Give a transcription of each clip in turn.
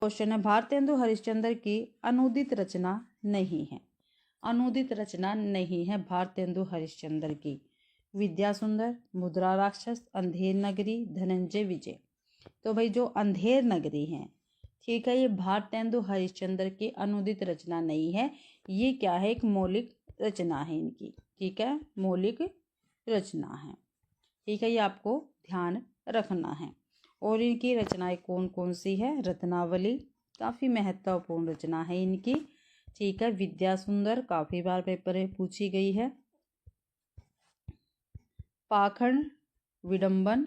Question है, भारतेंदु हरिश्चंद्र की अनुदित रचना नहीं है। अनुदित रचना नहीं है भारतेंदु हरिश्चंद्र की। विद्या सुंदर, मुद्रा राक्षस, अंधेर नगरी, धनंजय विजय। तो भाई जो अंधेर नगरी है, ठीक है, ये भारतेंदु हरिश्चंद्र की अनुदित रचना नहीं है। ये क्या है, एक मौलिक रचना है इनकी, ठीक है, मौलिक रचना है, ठीक है, ये आपको ध्यान रखना है। और इनकी रचनाएं कौन कौन सी है, रत्नावली काफी महत्वपूर्ण रचना है इनकी, ठीक है, विद्या सुंदर काफी बार पेपर में पूछी गई है, पाखंड, विडंबन,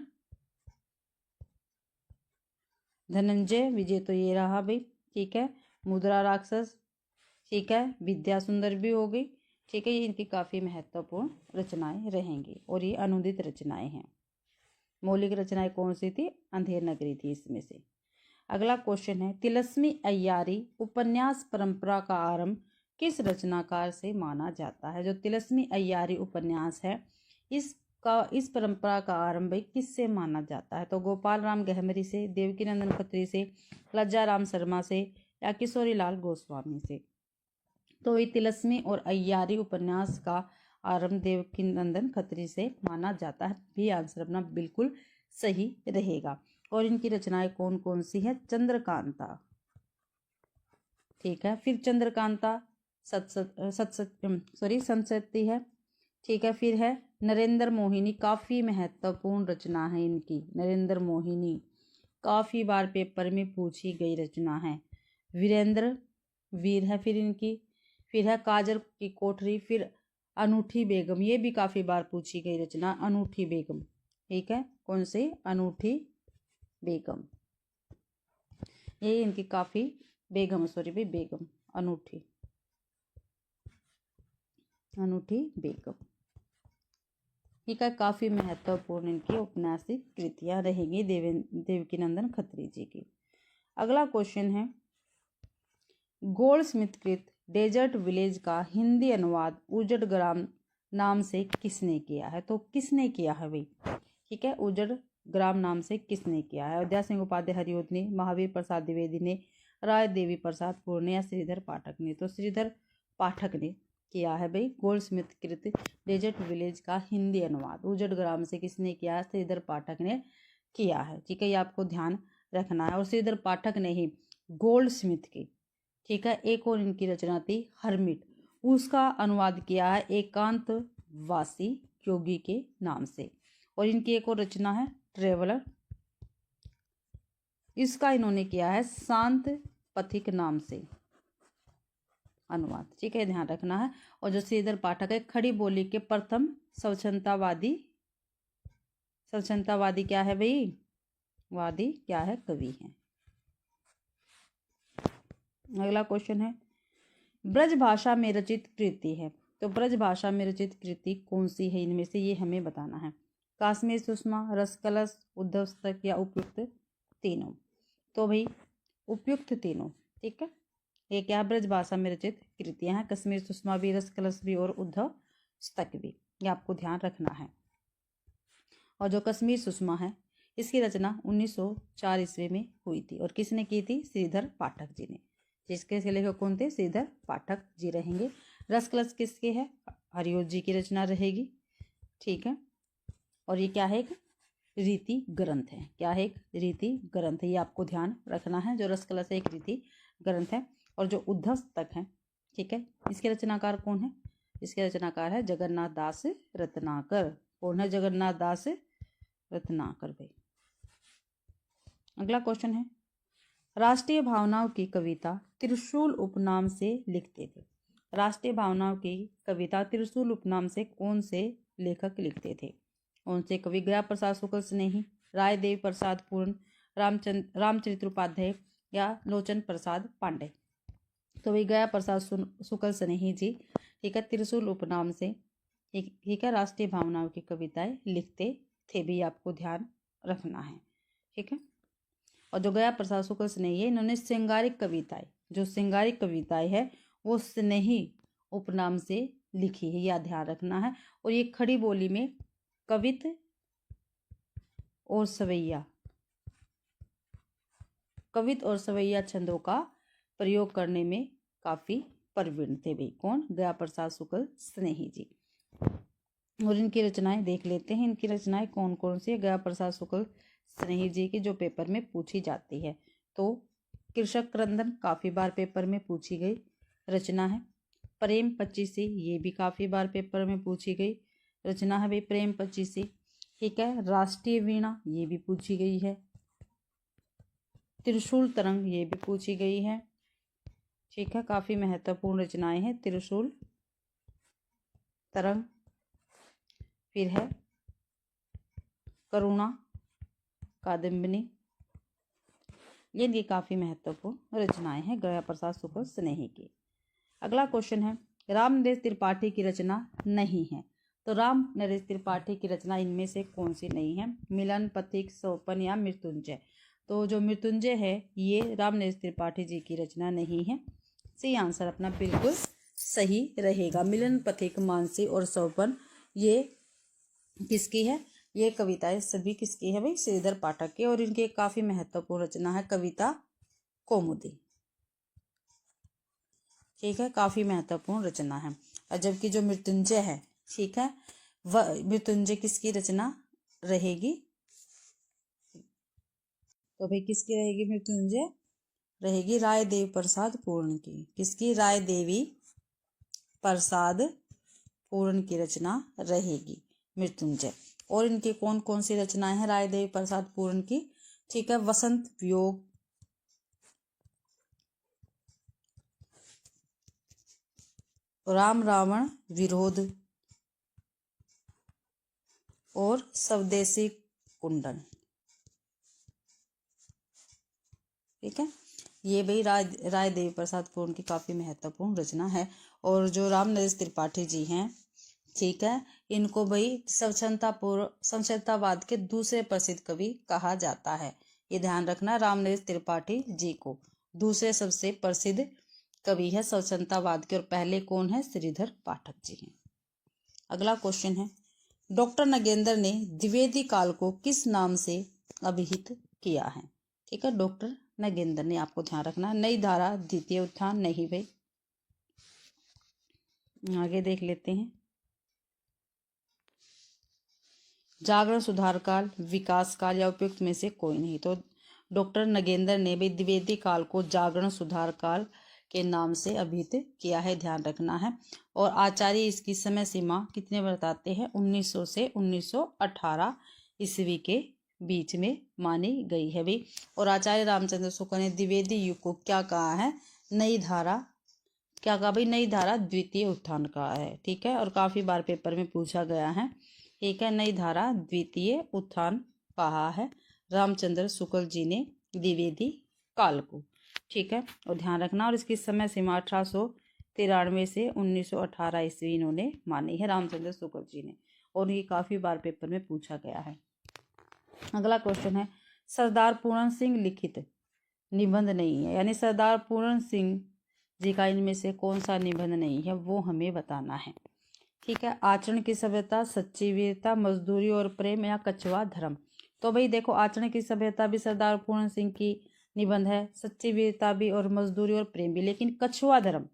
धनंजय विजय तो ये रहा भाई, ठीक है, मुद्रा राक्षस, ठीक है, विद्या सुंदर भी हो गई, ठीक है, ये इनकी काफी महत्वपूर्ण रचनाएं रहेंगी और ये अनुदित रचनाएं हैं। मौलिक रचनाएं कौन सी थी, अंधेर नगरी थी इसमें से। अगला क्वेश्चन है, तिलस्मी अय्यारी उपन्यास परंपरा का आरंभ किस रचनाकार से माना जाता है। जो तिलस्मी अय्यारी उपन्यास है, इस परंपरा का आरंभ किससे माना जाता है। तो गोपाल राम गहमरी से, देवकीनंदन खत्री से, लज्जा राम शर्मा से या किशोरी लाल गोस्वामी से। तो ये तिलस्मी और अय्यारी उपन्यास का आरंभ देवकीनंदन खत्री से माना जाता है। भी आंसर अपना बिल्कुल सही रहेगा। और इनकी रचनाएं कौन कौन सी है, चंद्रकांता, ठीक है, फिर चंद्रकांता संसति है, ठीक है, फिर है नरेंद्र मोहिनी, काफी महत्वपूर्ण रचना है इनकी, नरेंद्र मोहिनी काफी बार पेपर में पूछी गई रचना है। वीरेंद्र वीर है फिर इनकी, फिर है काजल की कोठरी, फिर अनूठी बेगम, ये भी काफी बार पूछी गई रचना, अनूठी बेगम, ठीक है, कौन से, अनूठी बेगम, ये इनकी काफी बेगम बेगम, अनूठी बेगम, ठीक है, काफी महत्वपूर्ण इनकी औपन्यासिक कृतियां रहेंगी देवकीनंदन खत्री जी की। अगला क्वेश्चन है, गोल्डस्मिथ कृत डेजर्ट विलेज का हिंदी अनुवाद उजड़ ग्राम नाम से किसने किया है। तो किसने किया है भाई, ठीक है, उजड़ ग्राम नाम से किसने किया है। अयोध्या सिंह उपाध्याय हरिओद ने, महावीर प्रसाद द्विवेदी ने, राय देवी प्रसाद पूर्ण या श्रीधर पाठक ने। तो श्रीधर पाठक ने किया है भाई गोल्डस्मिथ कृत डेजर्ट विलेज का हिंदी अनुवाद उजड़ ग्राम से किसने किया है, श्रीधर पाठक ने किया है, ठीक है, ये आपको ध्यान रखना है। और श्रीधर पाठक ने ही गोल्डस्मिथ की, ठीक है, एक और इनकी रचना थी हर्मिट, उसका अनुवाद किया है एकांतवासी योगी के नाम से। और इनकी एक और रचना है ट्रेवलर, इसका इन्होंने किया है शांत पथिक नाम से अनुवाद, ठीक है, ध्यान रखना है। और जो श्रीधर पाठक है, खड़ी बोली के प्रथम स्वच्छंदतावादी क्या है भाई, वादी क्या है, कवि है। अगला क्वेश्चन है, ब्रज भाषा में रचित कृति है। तो ब्रज भाषा में रचित कृति कौन सी है इनमें से, ये हमें बताना है। काश्मीर सुषमा, रसकलश, उद्धवस्तक या उपयुक्त तीनों। तो भाई उपयुक्त तीनों, ठीक है, ये क्या है, ब्रज भाषा में रचित कृतियां हैं, कश्मीर सुषमा भी, रसकलश भी और उद्धवस्तक भी, ये आपको ध्यान रखना है। और जो कश्मीर सुषमा है, इसकी रचना 1904 ईस्वी में हुई थी और किसने की थी, श्रीधर पाठक जी ने, जिसके लेखक कौन थे, श्रीधर पाठक जी रहेंगे। रसकलश किसके है, हरिओद जी की रचना रहेगी, ठीक है, और ये क्या है, एक रीति ग्रंथ है, क्या है, एक रीति ग्रंथ है, ये आपको ध्यान रखना है। जो रसकलश एक रीति ग्रंथ है। और जो उद्धवस्तक है, ठीक है, इसके रचनाकार कौन है, इसके रचनाकार है जगन्नाथ दास रत्नाकर। कौन है, जगन्नाथ दास रत्नाकर भाई। अगला क्वेश्चन है, राष्ट्रीय भावनाओं की कविता त्रिशूल उपनाम से लिखते थे। राष्ट्रीय भावनाओं की कविता त्रिशूल उपनाम से कौन से लेखक लिखते थे। कौन से कवि, गया प्रसाद शुक्ल स्नेही, राय देवी प्रसाद पूर्ण, रामचरित्र उपाध्याय या लोचन प्रसाद पांडे। तो वही गया प्रसाद शुक्ल स्नेही जी, ठीक है, त्रिशूल उपनाम से, ठीक है, राष्ट्रीय भावनाओं की कविताएं लिखते थे भी, आपको ध्यान रखना है, ठीक है। और जो गया प्रसाद शुक्ल स्नेही है, इन्होंने श्रृंगारिक कविताएं, जो श्रृंगारिक कविताएं है वो स्नेही उपनाम से लिखी है, यह ध्यान रखना है। और ये खड़ी बोली में कवित और सवैया कवित और सवैया छंदों का प्रयोग करने में काफी प्रवीण थे भाई। कौन? गया प्रसाद शुक्ल स्नेही जी। और इनकी रचनाएं देख लेते हैं। इनकी रचनाएं कौन कौन सी है गया प्रसाद शुक्ल स्नेही जी की, जो पेपर में पूछी जाती है। तो कृषक क्रंदन काफी बार पेपर में पूछी गई रचना है। प्रेम पचीसी, ये भी काफी बार पेपर में पूछी गई रचना है भाई, प्रेम पचीसी। ठीक है। राष्ट्रीय वीणा, ये भी पूछी गई है। त्रिशूल तरंग, ये भी पूछी गई है। ठीक है, काफी महत्वपूर्ण रचनाएं हैं। त्रिशूल तरंग, फिर है करुणा कादम्बिनी, ये काफी महत्वपूर्ण रचनाएं हैं गया प्रसाद शुक्ल स्नेही की। अगला क्वेश्चन है, राम नरेश त्रिपाठी की रचना नहीं है। तो राम नरेश त्रिपाठी की रचना इनमें से कौन सी नहीं है? मिलन, पथिक, सोपन या मृत्युंजय। तो जो मृत्युंजय है ये राम नरेश त्रिपाठी जी की रचना नहीं है। सी आंसर अपना बिल्कुल सही रहेगा। मिलन, पथिक, मानसी और सोपन ये किसकी है? ये कविताएं सभी किसकी है भाई? श्रीधर पाठक की। और इनकी काफी महत्वपूर्ण रचना है कविता कौमुदी। ठीक है, काफी महत्वपूर्ण रचना है। और जबकि जो मृत्युंजय है, ठीक है, वह मृत्युंजय किसकी रचना रहेगी? तो भाई किसकी रहेगी मृत्युंजय? रहेगी राय देव प्रसाद पूर्ण की। किसकी? राय देवी प्रसाद पूर्ण की रचना रहेगी मृत्युंजय। और इनकी कौन कौन सी रचनाएं हैं राय देवी प्रसाद पूर्ण की? ठीक है, वसंत वियोग, राम रावण विरोध और स्वदेशी कुंडल। ठीक है, ये भाई राय देवी प्रसाद पूर्ण की काफी महत्वपूर्ण रचना है। और जो राम नरेश त्रिपाठी जी हैं, ठीक है, इनको भाई स्वच्छतावाद के दूसरे प्रसिद्ध कवि कहा जाता है। ये ध्यान रखना, राम नरेश त्रिपाठी जी को दूसरे सबसे प्रसिद्ध कवि है स्वच्छतावाद के। और पहले कौन है? श्रीधर पाठक जी हैं। अगला क्वेश्चन है, डॉक्टर नगेंद्र ने द्विवेदी काल को किस नाम से अभिहित किया है? ठीक है, डॉक्टर नगेंद्र ने, आपको ध्यान रखना, नई धारा, द्वितीय उत्थान, नहीं भाई। आगे देख लेते हैं, जागरण, सुधार काल, विकास काल या उपयुक्त में से कोई नहीं। तो डॉक्टर नगेंद्र ने भी द्विवेदी काल को जागरण सुधार काल के नाम से अभिहित किया है, ध्यान रखना है। और आचार्य इसकी समय सीमा कितने बताते हैं? 1900 से 1918 ईस्वी के बीच में मानी गई है भी। और आचार्य रामचंद्र शुक्ल ने द्विवेदी युग को क्या कहा है? नई धारा, क्या कहा भाई? नई धारा द्वितीय उत्थान कहा है। ठीक है, और काफी बार पेपर में पूछा गया है। ठीक है, नई धारा द्वितीय उत्थान कहा है रामचंद्र शुक्ल जी ने द्विवेदी काल को। ठीक है, और ध्यान रखना। और इसकी समय सीमा 1893 से 1918 ईस्वी इन्होंने मानी है रामचंद्र शुक्ल जी ने। और ये काफी बार पेपर में पूछा गया है। अगला क्वेश्चन है, सरदार पूर्ण सिंह लिखित निबंध नहीं है, यानी सरदार पूर्ण सिंह जी का इनमें से कौन सा निबंध नहीं है, वो हमें बताना है। ठीक है, आचरण की सभ्यता, सच्ची वीरता, मजदूरी और प्रेम या कछुआ धर्म। तो भाई देखो, आचरण की सभ्यता भी सरदार पूर्ण सिंह की निबंध है, सच्ची वीरता भी, और मजदूरी और प्रेम भी। लेकिन कछुआ धर्म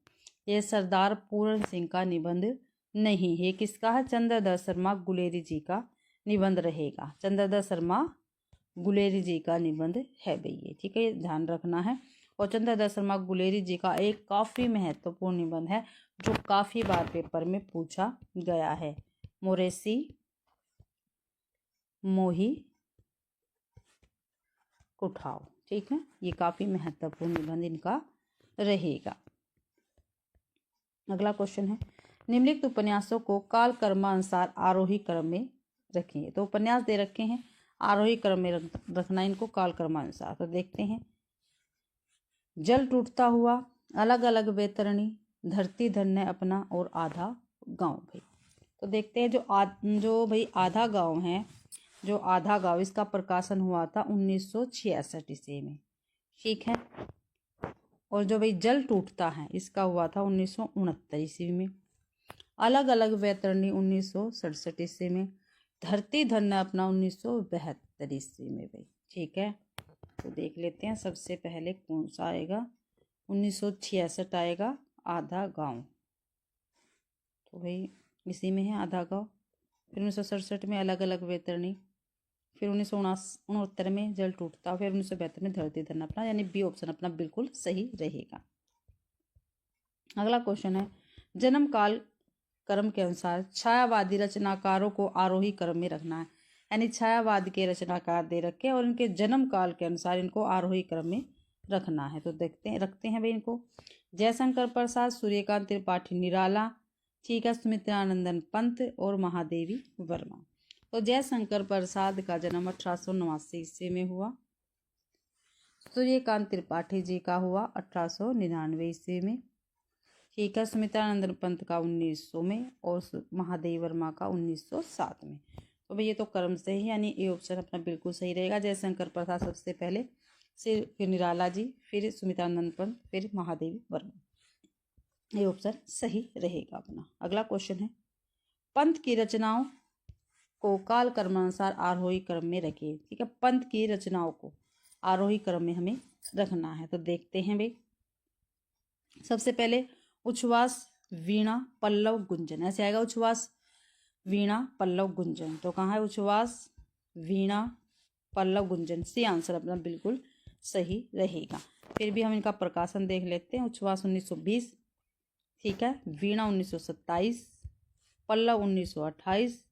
ये सरदार पूर्ण सिंह का निबंध नहीं है। किसका है? चंद्रधर शर्मा गुलेरी जी का निबंध रहेगा। चंद्रधर शर्मा गुलेरी जी का निबंध है भाई ये। ठीक है, ध्यान रखना है। और चंद्रधर शर्मा गुलेरी जी का एक काफी महत्वपूर्ण निबंध है जो काफी बार पेपर में पूछा गया है, मोरेसी मोही कुठाव। ठीक है, ये काफी महत्वपूर्ण निबंध इनका रहेगा। अगला क्वेश्चन है, निम्नलिखित उपन्यासों को काल क्रमानुसार आरोही क्रम में रखेंगे। तो उपन्यास दे रखे हैं, आरोही क्रम में रखना इनको, काल क्रमानुसार। तो देखते हैं, जल टूटता हुआ, अलग अलग वैतरणी, धरती धन्य अपना और आधा गांव भाई। तो देखते हैं, जो भाई आधा गांव है, जो आधा गांव, इसका प्रकाशन हुआ था 1966 ईस्वी में। ठीक है, और जो भाई जल टूटता है, इसका हुआ था 1969 ईस्वी में। अलग अलग वैतरणी 1967 ईस्वी में। धरती धन्य अपना 1972 ईस्वी में भाई। ठीक है, तो देख लेते हैं सबसे पहले कौन सा आएगा। 1966 आएगा आधा गांव, तो भाई इसी में है आधा गांव। फिर 1967 में अलग अलग वैतरणी, फिर 1969 में जल टूटता, फिर 1972 में धरती धरना, यानी बी ऑप्शन अपना बिल्कुल सही रहेगा। अगला क्वेश्चन है, जन्म काल क्रम के अनुसार छायावादी रचनाकारों को आरोही क्रम में रखना है, यानी छायावाद के रचनाकार दे रखे हैं और इनके जन्म काल के अनुसार इनको आरोही क्रम में रखना है। तो रखते हैं भाई इनको। जयशंकर प्रसाद, सूर्यकांत त्रिपाठी निराला, ठीक है, सुमित्रानंदन पंत और महादेवी वर्मा। तो जयशंकर प्रसाद का जन्म 1889 ईस्वी में हुआ। सूर्यकांत त्रिपाठी जी का हुआ 1899 ईस्वी में, ठीक है। सुमित्रानंदन पंत का 1900 में और महादेवी वर्मा का 1907 में। तो भाई ये तो क्रम से ही, यानी ए ऑप्शन अपना बिल्कुल सही रहेगा। जयशंकर प्रसाद सबसे पहले, फिर निराला जी, फिर सुमित्रानंदन पंत, फिर महादेवी वर्मा। ये ऑप्शन सही रहेगा अपना। अगला क्वेश्चन है, पंत की रचनाओं को काल क्रमानुसार आरोही क्रम में रखिए, ठीक है। पंत की रचनाओं को आरोही क्रम में हमें रखना है। तो देखते हैं भाई, सबसे पहले उच्छ्वास, वीणा, पल्लव, गुंजन, ऐसे आएगा। उच्छ्वास, वीणा, पल्लव, गुंजन। तो कहाँ है उच्छ्वास, वीणा, पल्लव, गुंजन। सी आंसर अपना बिल्कुल सही रहेगा। फिर भी हम इनका प्रकाशन देख लेते हैं। उच्छ्वास 1920, ठीक है। वीणा 1927, पल्लव 1928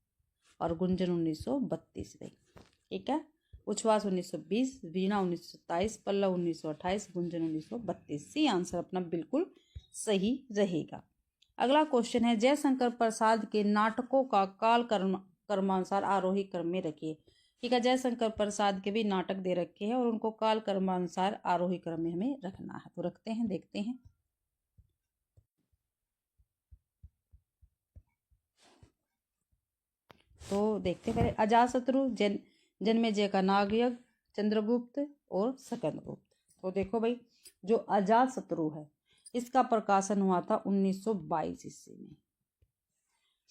और गुंजन 1932 भाई, ठीक है। उच्छ्वास 1920, वीणा 1927, पल्लव 1928, गुंजन 1932। सी आंसर अपना बिल्कुल सही रहेगा। अगला क्वेश्चन है, जयशंकर प्रसाद के नाटकों का काल क्रमानुसार आरोही क्रम में रखिए, ठीक है। जयशंकर प्रसाद के भी नाटक दे रखे हैं और उनको काल क्रमानुसार आरोही क्रम में हमें रखना है। तो रखते हैं, देखते हैं। तो देखते हैं पहले, अजातशत्रु, जन्मेजय का नागयज्ञ, चंद्रगुप्त और सकंदगुप्त। तो देखो भाई, जो अजातशत्रु है इसका प्रकाशन हुआ था 1922 ईस्वी में,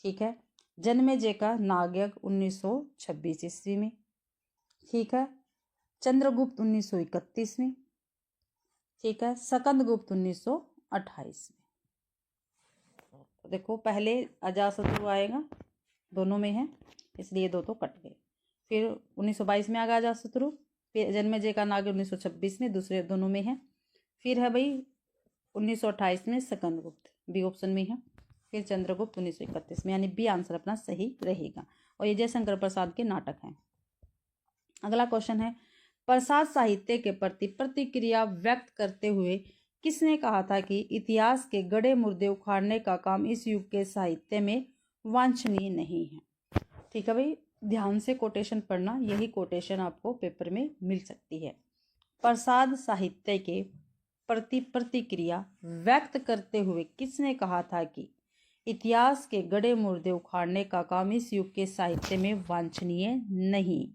ठीक है। जन्मेजय का नागयज्ञ 1926 ईस्वी में, ठीक है। चंद्रगुप्त 1931 में, ठीक है। सकंदगुप्त 1928 में। तो देखो पहले अजातशत्रु आएगा, दोनों में है, इसलिए दो तो कट गए। फिर 1922 में आ गया अजातशत्रु, फिर जन्मेजय का नागयज्ञ 1926 में, दूसरे दोनों में है। फिर है भाई 1928 में सकंदगुप्त, बी ऑप्शन में है। फिर चंद्रगुप्त 1931 में, यानी बी आंसर अपना सही रहेगा। और ये जयशंकर प्रसाद के नाटक हैं। अगला क्वेश्चन है, प्रसाद साहित्य के प्रति प्रतिक्रिया व्यक्त करते हुए किसने कहा था कि इतिहास के गड़े मुर्दे उखाड़ने का काम इस युग के साहित्य में वांछनीय नहीं है, ठीक है भाई। ध्यान से कोटेशन पढ़ना, यही कोटेशन आपको पेपर में मिल सकती है। प्रसाद साहित्य के प्रति प्रतिक्रिया व्यक्त करते हुए किसने कहा था कि इतिहास के गड़े मुर्दे उखाड़ने का काम इस युग के साहित्य में वांछनीय नहीं।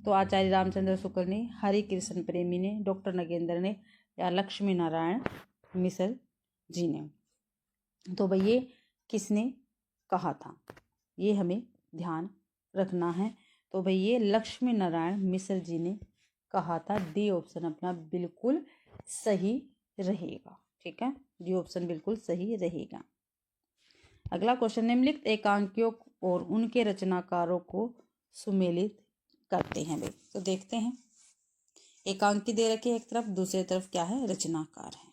तो आचार्य रामचंद्र शुक्ल ने, हरि कृष्ण प्रेमी ने, डॉक्टर नगेंद्र ने या लक्ष्मी नारायण मिश्र जी ने। तो भाई ये किसने कहा था, ये हमें ध्यान रखना है। तो भाई ये लक्ष्मी नारायण मिश्र जी ने कहा था। डी ऑप्शन अपना बिल्कुल सही रहेगा, ठीक है। डी ऑप्शन बिल्कुल सही रहेगा। अगला क्वेश्चन, निम्नलिखित एकांकियों और उनके रचनाकारों को सुमेलित करते हैं भाई। तो देखते हैं, एकांकी दे रखे एक तरफ, दूसरी तरफ क्या है, रचनाकार है।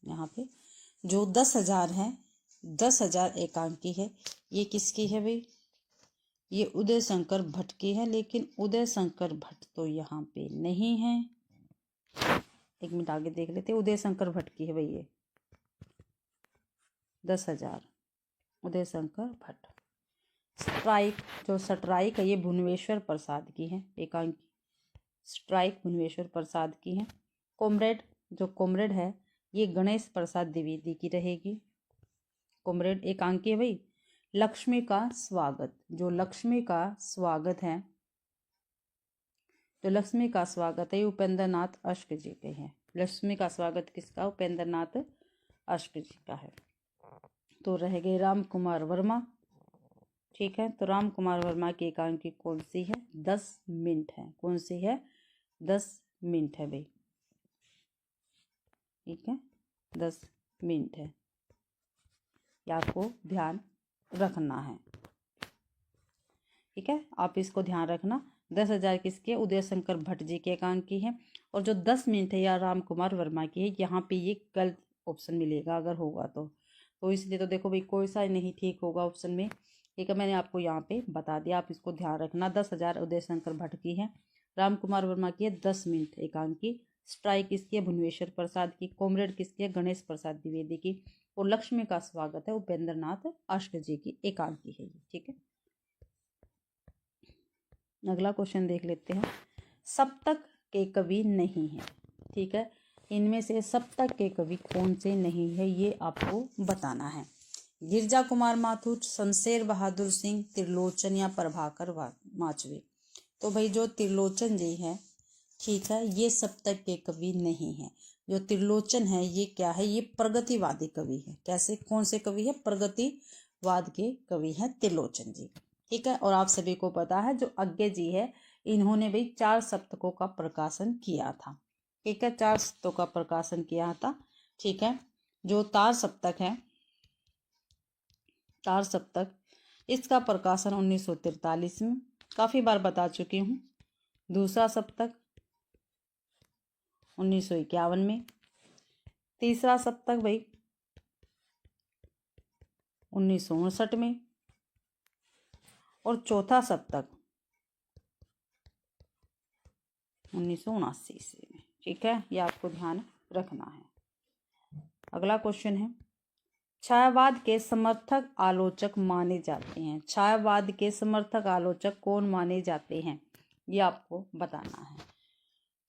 यहाँ पे जो 10,000 है, 10,000 एकांकी है, ये किसकी है भाई, ये उदय शंकर भट्ट की है। लेकिन उदय शंकर भट्ट तो यहाँ पे नहीं है, एक मिनट आगे देख लेते हैं। उदय शंकर भट्ट की है भाई ये 10,000, उदय शंकर भट्ट। स्ट्राइक, जो स्ट्राइक है ये भुवनेश्वर प्रसाद की है एकांकी, स्ट्राइक भुवनेश्वर प्रसाद की है। कॉमरेड, जो कॉमरेड है ये गणेश प्रसाद द्विवेदी की रहेगी। कॉमरेड एकांकी है भाई। लक्ष्मी का स्वागत, जो लक्ष्मी का स्वागत है, जो लक्ष्मी का स्वागत है उपेंद्र नाथ अश्क जी के हैं। लक्ष्मी का स्वागत किसका, उपेंद्र नाथ अश्क जी का है। तो रह गए राम कुमार वर्मा, ठीक है। तो राम कुमार वर्मा की एकांकी कौन सी है? 10 मिनट है। कौन सी है? 10 मिनट है भाई, ठीक है, 10 मिनट है, ये आपको ध्यान रखना है, ठीक है। आप इसको ध्यान रखना। 10,000 किसके? उदय शंकर भट्ट जी के एकांकी है। और जो 10 मिनट है या राम कुमार वर्मा की है, यहाँ पे ये गलत ऑप्शन मिलेगा अगर होगा तो इसलिए तो देखो भाई कोई सा नहीं ठीक होगा ऑप्शन में, ठीक है। मैंने आपको यहाँ पे बता दिया, आप इसको ध्यान रखना। 10,000 उदय शंकर भट्ट की है, राम कुमार वर्मा की है 10 मिनट एकांकी, स्ट्राइक किसकी है? भुवनेश्वर प्रसाद की, कॉमरेड किसकी है? गणेश प्रसाद द्विवेदी की, और लक्ष्मी का स्वागत है उपेंद्र नाथ आश्क जी की एकांकी है ये, ठीक है। अगला क्वेश्चन देख लेते हैं। सप्तक के कवि नहीं है, ठीक है। इनमें से सप्तक के कवि कौन से नहीं है ये आपको बताना है। गिरजा कुमार माथुर, शमशेर बहादुर सिंह, त्रिलोचन या प्रभाकर माचवे। तो भाई जो त्रिलोचन जी है, ठीक है, ये सप्तक के कवि नहीं है। जो त्रिलोचन है ये क्या है? ये प्रगतिवादी कवि है। कैसे? कौन से कवि है? प्रगतिवाद के कवि है त्रिलोचन जी, ठीक है। और आप सभी को पता है जो अज्ञे जी है, इन्होंने भी 4 सप्तकों का प्रकाशन किया था, ठीक है, 4 सप्तकों का प्रकाशन किया था, ठीक है। जो तार सप्तक है, तार सप्तक, इसका प्रकाशन 1943 में, काफी बार बता चुकी हूँ। दूसरा सप्तक 1951 में, तीसरा सप्तक भाई 1959 में, और चौथा सप्तक 1979 से में, ठीक है। ये आपको ध्यान रखना है। अगला क्वेश्चन है, छायावाद के समर्थक आलोचक माने जाते हैं। छायावाद के समर्थक आलोचक कौन माने जाते हैं ये आपको बताना है।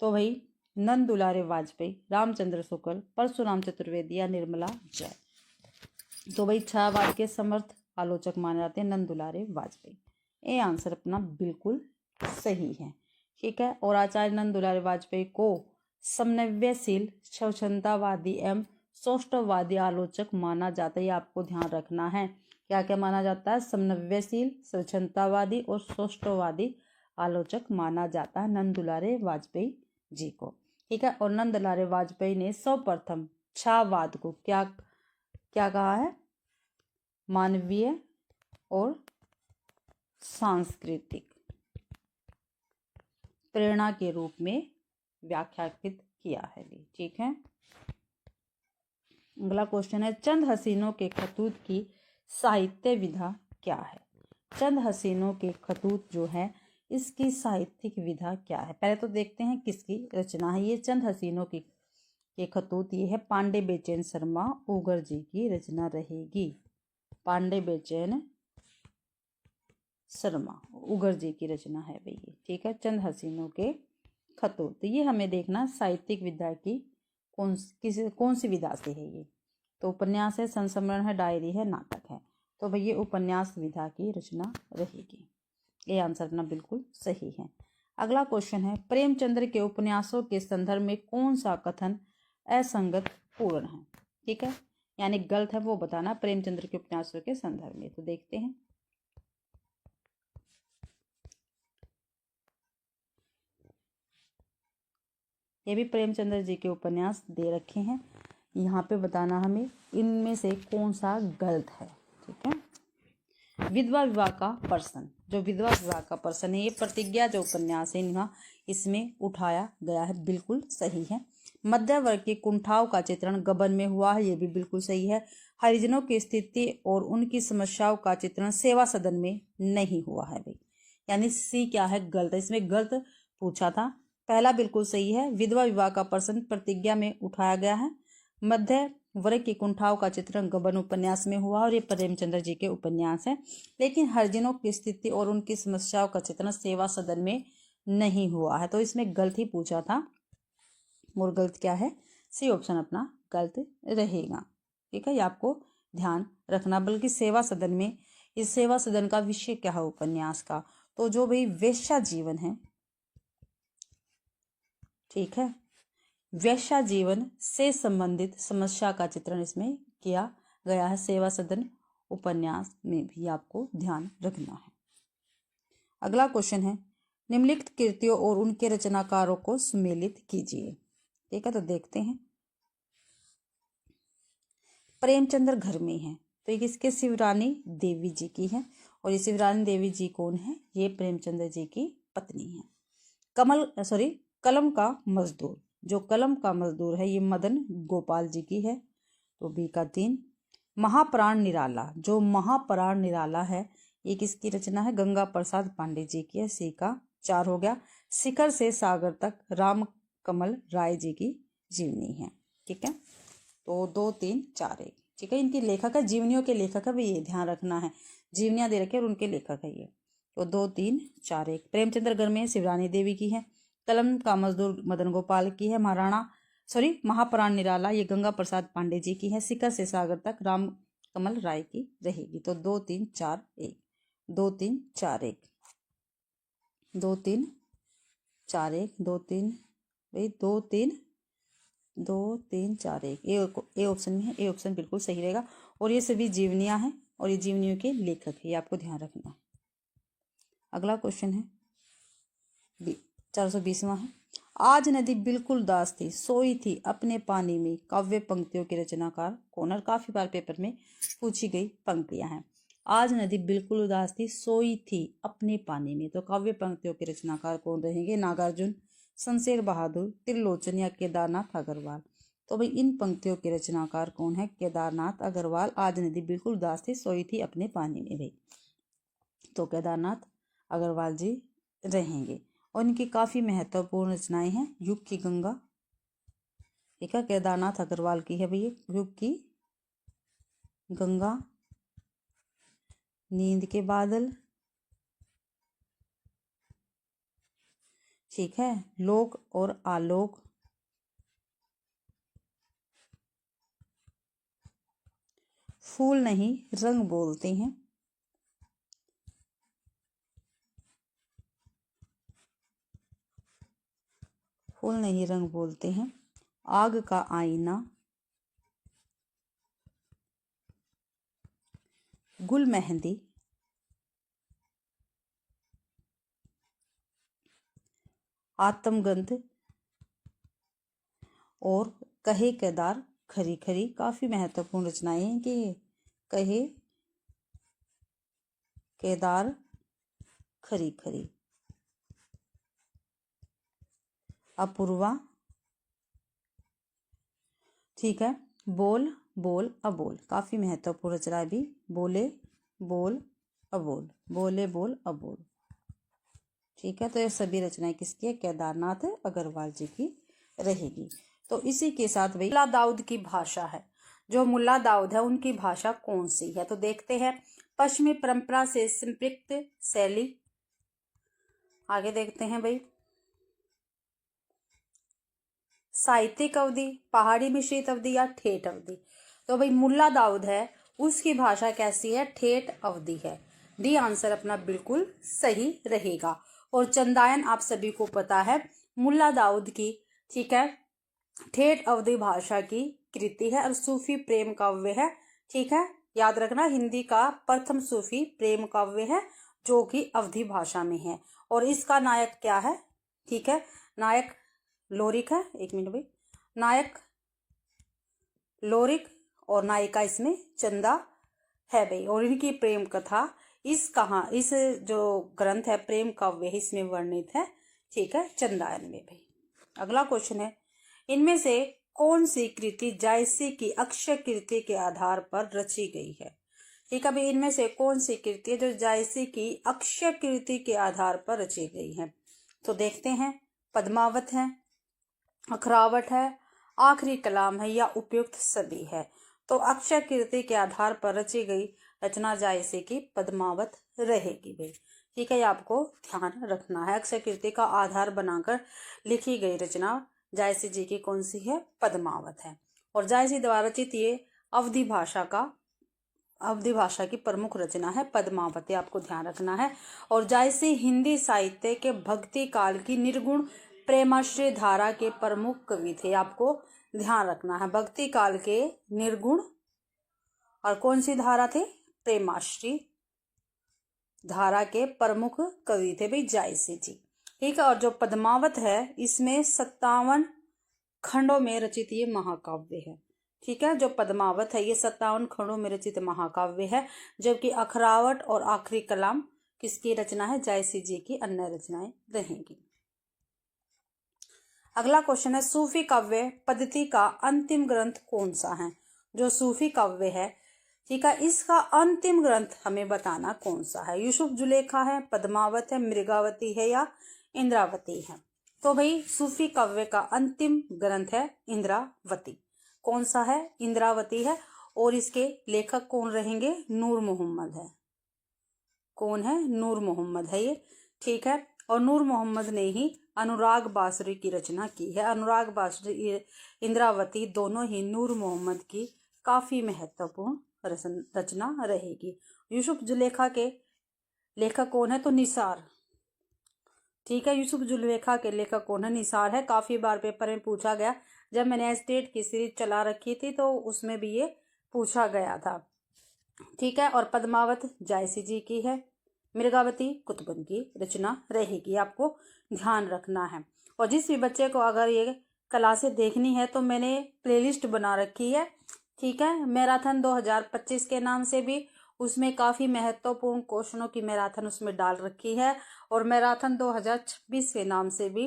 तो भाई नंद दुलारे वाजपेयी, रामचंद्र शुक्ल, परशुराम चतुर्वेदी या निर्मला जैन। तो भाई छायावाद के समर्थ आलोचक माने जाते हैं नंद दुलारे वाजपेयी। ये आंसर अपना बिल्कुल सही है, ठीक है। और आचार्य नंद दुलारे वाजपेयी को समन्वयशील, स्वच्छंदतावादी एवं सौष्ठववादी आलोचक माना जाता है। ये आपको ध्यान रखना है। क्या क्या माना जाता है? समन्वयशील, स्वच्छंदतावादी और सौष्ठववादी आलोचक माना जाता है नंद दुलारे वाजपेयी जी को, ठीक है। और नंद दुलारे वाजपेयी ने सर्वप्रथम छायावाद को क्या क्या कहा है? मानवीय और सांस्कृतिक प्रेरणा के रूप में व्याख्यायित किया है, ठीक है। अगला क्वेश्चन है, चंद हसीनों के खतूत की साहित्य विधा क्या है? चंद हसीनों के खतूत जो है इसकी साहित्यिक विधा क्या है? पहले तो देखते हैं किसकी रचना है ये चंद हसीनों की के खतूत। ये है पांडे बेचैन शर्मा उगर जी की रचना रहेगी। पांडे बेचैन शर्मा उगर जी की रचना है भैया, ठीक है। चंद हसीनों के खतूत, ये हमें देखना साहित्यिक विधा की कौन सी विधा से है ये। तो उपन्यास है, संस्मरण है, डायरी है, नाटक है। तो भैया उपन्यास विधा की रचना रहेगी। ये आंसर अपना बिल्कुल सही है। अगला क्वेश्चन है, प्रेमचंद्र के उपन्यासों के संदर्भ में कौन सा कथन असंगत पूर्ण है? ठीक है, यानी गलत है वो बताना प्रेमचंद्र के उपन्यासों के संदर्भ में। तो देखते हैं, ये भी प्रेमचंद्र जी के उपन्यास दे रखे हैं, यहाँ पे बताना हमें इनमें से कौन सा गलत है। ठीक है, विधवा विवाह का प्रश्न, जो विधवा विवाह का प्रश्न है ये प्रतिज्ञा जो उपन्यास है यहाँ इसमें उठाया गया है, बिल्कुल सही है। मध्य वर्ग की कुंठाओं का चित्रण गबन में हुआ है, ये भी बिल्कुल सही है। हरिजनों की स्थिति और उनकी समस्याओं का चित्रण सेवा सदन में नहीं हुआ है भाई, यानी सी क्या है, गलत। इसमें गलत पूछा था, पहला बिल्कुल सही है। विधवा विवाह का प्रश्न प्रतिज्ञा में उठाया गया है। मध्य वर्ग की कुंठाओं का चित्रण गबन उपन्यास में हुआ और ये प्रेमचंद्र जी के उपन्यास है। लेकिन हरिजनों की स्थिति और उनकी समस्याओं का चित्रण सेवा सदन में नहीं हुआ है, तो इसमें गलत ही पूछा था और गलत क्या है, सी ऑप्शन अपना गलत रहेगा। ठीक है, ये आपको ध्यान रखना। बल्कि सेवा सदन में, इस सेवा सदन का विषय क्या है उपन्यास का, तो जो भाई वेश्या जीवन है, ठीक है, वेश्या जीवन से संबंधित समस्या का चित्रण इसमें किया गया है। सेवा सदन उपन्यास में भी आपको ध्यान रखना है। अगला क्वेश्चन है, निम्नलिखित कृतियों और उनके रचनाकारों को सुमेलित कीजिए। ठीक है, तो देखते हैं। प्रेमचंद्र घर में है, तो ये किसके, शिवरानी देवी जी की है। और ये शिवरानी देवी जी कौन है, ये प्रेमचंद्र जी की पत्नी है। कलम का मजदूर, जो कलम का मजदूर है ये मदन गोपाल जी की है, तो बी का 3। महाप्राण निराला, जो महाप्राण निराला है ये किसकी रचना है, गंगा प्रसाद पांडे जी की है, सी का 4 हो गया। शिखर से सागर तक, राम कमल राय जी की जीवनी है। ठीक है, तो 2 3 4 1। ठीक है, इनकी लेखक है, जीवनियों के लेखक है, भी ये ध्यान रखना है, जीवनियां दे रखे और उनके लेखक है ये। तो 2 3 4 1। प्रेमचंद्र घर में शिवरानी देवी की है, कलम का मजदूर मदन गोपाल की है, महाप्राण निराला ये गंगा प्रसाद पांडे जी की है, शिखर से सागर तक राम कमल राय की रहेगी। तो 2 3 4 1, 2 3 4 1, 2 3 4 1, 2 3 भाई 2 3 2 3 4 1, ए ऑप्शन में है, ए ऑप्शन बिल्कुल सही रहेगा। और ये सभी जीवनियां हैं और ये जीवनियों के लेखक है, ये आपको ध्यान रखना है। अगला क्वेश्चन है 420वां है, आज नदी बिल्कुल उदास थी, सोई थी अपने पानी में, काव्य पंक्तियों के रचनाकार कौन। और काफी बार पेपर में पूछी गई पंक्तियां हैं। आज नदी बिल्कुल उदास थी, सोई थी अपने पानी में, तो काव्य पंक्तियों के रचनाकार कौन रहेंगे, नागार्जुन, शमशेर बहादुर, त्रिलोचन या केदारनाथ अग्रवाल। तो भाई इन पंक्तियों के रचनाकार कौन है, केदारनाथ अग्रवाल। आज नदी बिल्कुल उदास थी, सोई थी अपने पानी में भाई, तो केदारनाथ अग्रवाल जी रहेंगे। और इनकी काफी महत्वपूर्ण रचनाएं हैं, युग की गंगा, ठीक है, केदारनाथ अग्रवाल की है भैया, युग की गंगा, नींद के बादल, ठीक है, लोक और आलोक, फूल नहीं रंग बोलते हैं, फूल नहीं रंग बोलते हैं, आग का आईना, गुल मेहंदी, आत्मगंध और कहे केदार खरी खरी। काफी महत्वपूर्ण रचनाएं हैं कि कहे केदार खरी खरी। अपूर्वा, ठीक है, बोल बोल अबोल, काफी महत्वपूर्ण रचना भी, बोले बोल अबोल, बोले बोल अबोल, ठीक है। तो ये सभी रचनाएं किसकी है, केदारनाथ अग्रवाल जी की रहेगी। तो इसी के साथ भाई मुल्ला दाऊद की भाषा है, जो मुल्ला दाऊद है उनकी भाषा कौन सी है, तो देखते हैं। पश्चिमी परंपरा से संपृक्त शैली, आगे देखते हैं भाई। साहित्यिक अवधि, पहाड़ी मिश्रित अवधि या ठेठ अवधि। तो भाई मुल्ला दाऊद है उसकी भाषा कैसी है, ठेठ अवधि है। डी आंसर अपना बिल्कुल सही रहेगा। और चंदायन आप सभी को पता है मुल्ला दाऊद की, ठीक है, ठेठ अवधि भाषा की कृति है और सूफी प्रेम काव्य है, ठीक है, याद रखना हिंदी का प्रथम सूफी प्रेम काव्य है जो कि अवधि भाषा में है। और इसका नायक क्या है, ठीक है, नायक लोरिक है, एक मिनट भाई, नायक लोरिक और नायिका इसमें चंदा है भाई। और इनकी प्रेम कथा इस जो ग्रंथ है प्रेम काव्य इसमें वर्णित है, ठीक है, चंदायन में भाई। अगला क्वेश्चन है, इनमें से कौन सी कृति जायसी की अक्षय कृति के आधार पर रची गई है, ठीक है भाई, इनमें से कौन सी कृति है जो जायसी की अक्षय कृति के आधार पर रची गई है। तो देखते हैं, पद्मावत है, अखरावट है, आखिरी कलाम है या उपयुक्त सभी है। तो अक्षय कीर्ति के आधार पर रची गई रचना जायसी की पद्मावत रहेगी भाई, ठीक है, ये आपको ध्यान रखना है। अक्षय कीर्ति का आधार बनाकर लिखी गई रचना जायसी जी की कौन सी है, पद्मावत है। और जायसी द्वारा रचित ये अवधि भाषा की प्रमुख रचना है पद्मावत, आपको ध्यान रखना है। और जायसी हिंदी साहित्य के भक्ति काल की निर्गुण प्रेमाश्रय धारा के प्रमुख कवि थे, आपको ध्यान रखना है। भक्ति काल के निर्गुण और कौन सी धारा थे, प्रेमाश्री धारा के प्रमुख कवि थे भाई जायसी जी। ठीक है, और जो पद्मावत है इसमें 57 खंडों में रचित ये महाकाव्य है। ठीक है, जो पद्मावत है ये 57 खंडों में रचित महाकाव्य है, जबकि अखरावट और आखिरी कलाम किसकी रचना है? जायसी जी की अन्य रचनाएं रहेंगी। अगला क्वेश्चन है, सूफी काव्य पद्धति का अंतिम ग्रंथ कौन सा है? जो सूफी काव्य है, ठीक है, इसका अंतिम ग्रंथ हमें बताना कौन सा है? यूसुफ जुलेखा है, पद्मावत है, मृगावती है या इंद्रावती है? तो भाई सूफी काव्य का अंतिम ग्रंथ है इंद्रावती। कौन सा है? इंद्रावती है। और इसके लेखक कौन रहेंगे? नूर मोहम्मद है। कौन है? नूर मोहम्मद है ये। ठीक है, और नूर मोहम्मद ने ही अनुराग बासरी की रचना की है। अनुराग बासरी, इंद्रावती दोनों ही नूर मोहम्मद की काफी महत्वपूर्ण रचना रहेगी। यूसुफ जुलेखा के लेखक कौन है? तो निसार। ठीक है, यूसुफ जुलेखा के लेखक कौन है? निसार है। काफी बार पेपर में पूछा गया, जब मैंने स्टेट की सीरीज चला रखी थी तो उसमें भी ये पूछा गया था। ठीक है, और पद्मावत जायसी जी की है, मृगावती कुतुबन की रचना रहेगी, आपको ध्यान रखना है। और जिस भी बच्चे को अगर ये क्लासें देखनी है तो मैंने प्लेलिस्ट बना रखी है। ठीक है, मैराथन 2025 के नाम से भी उसमें काफ़ी महत्वपूर्ण क्वेश्चनों की मैराथन उसमें डाल रखी है, और मैराथन 2026 के नाम से भी,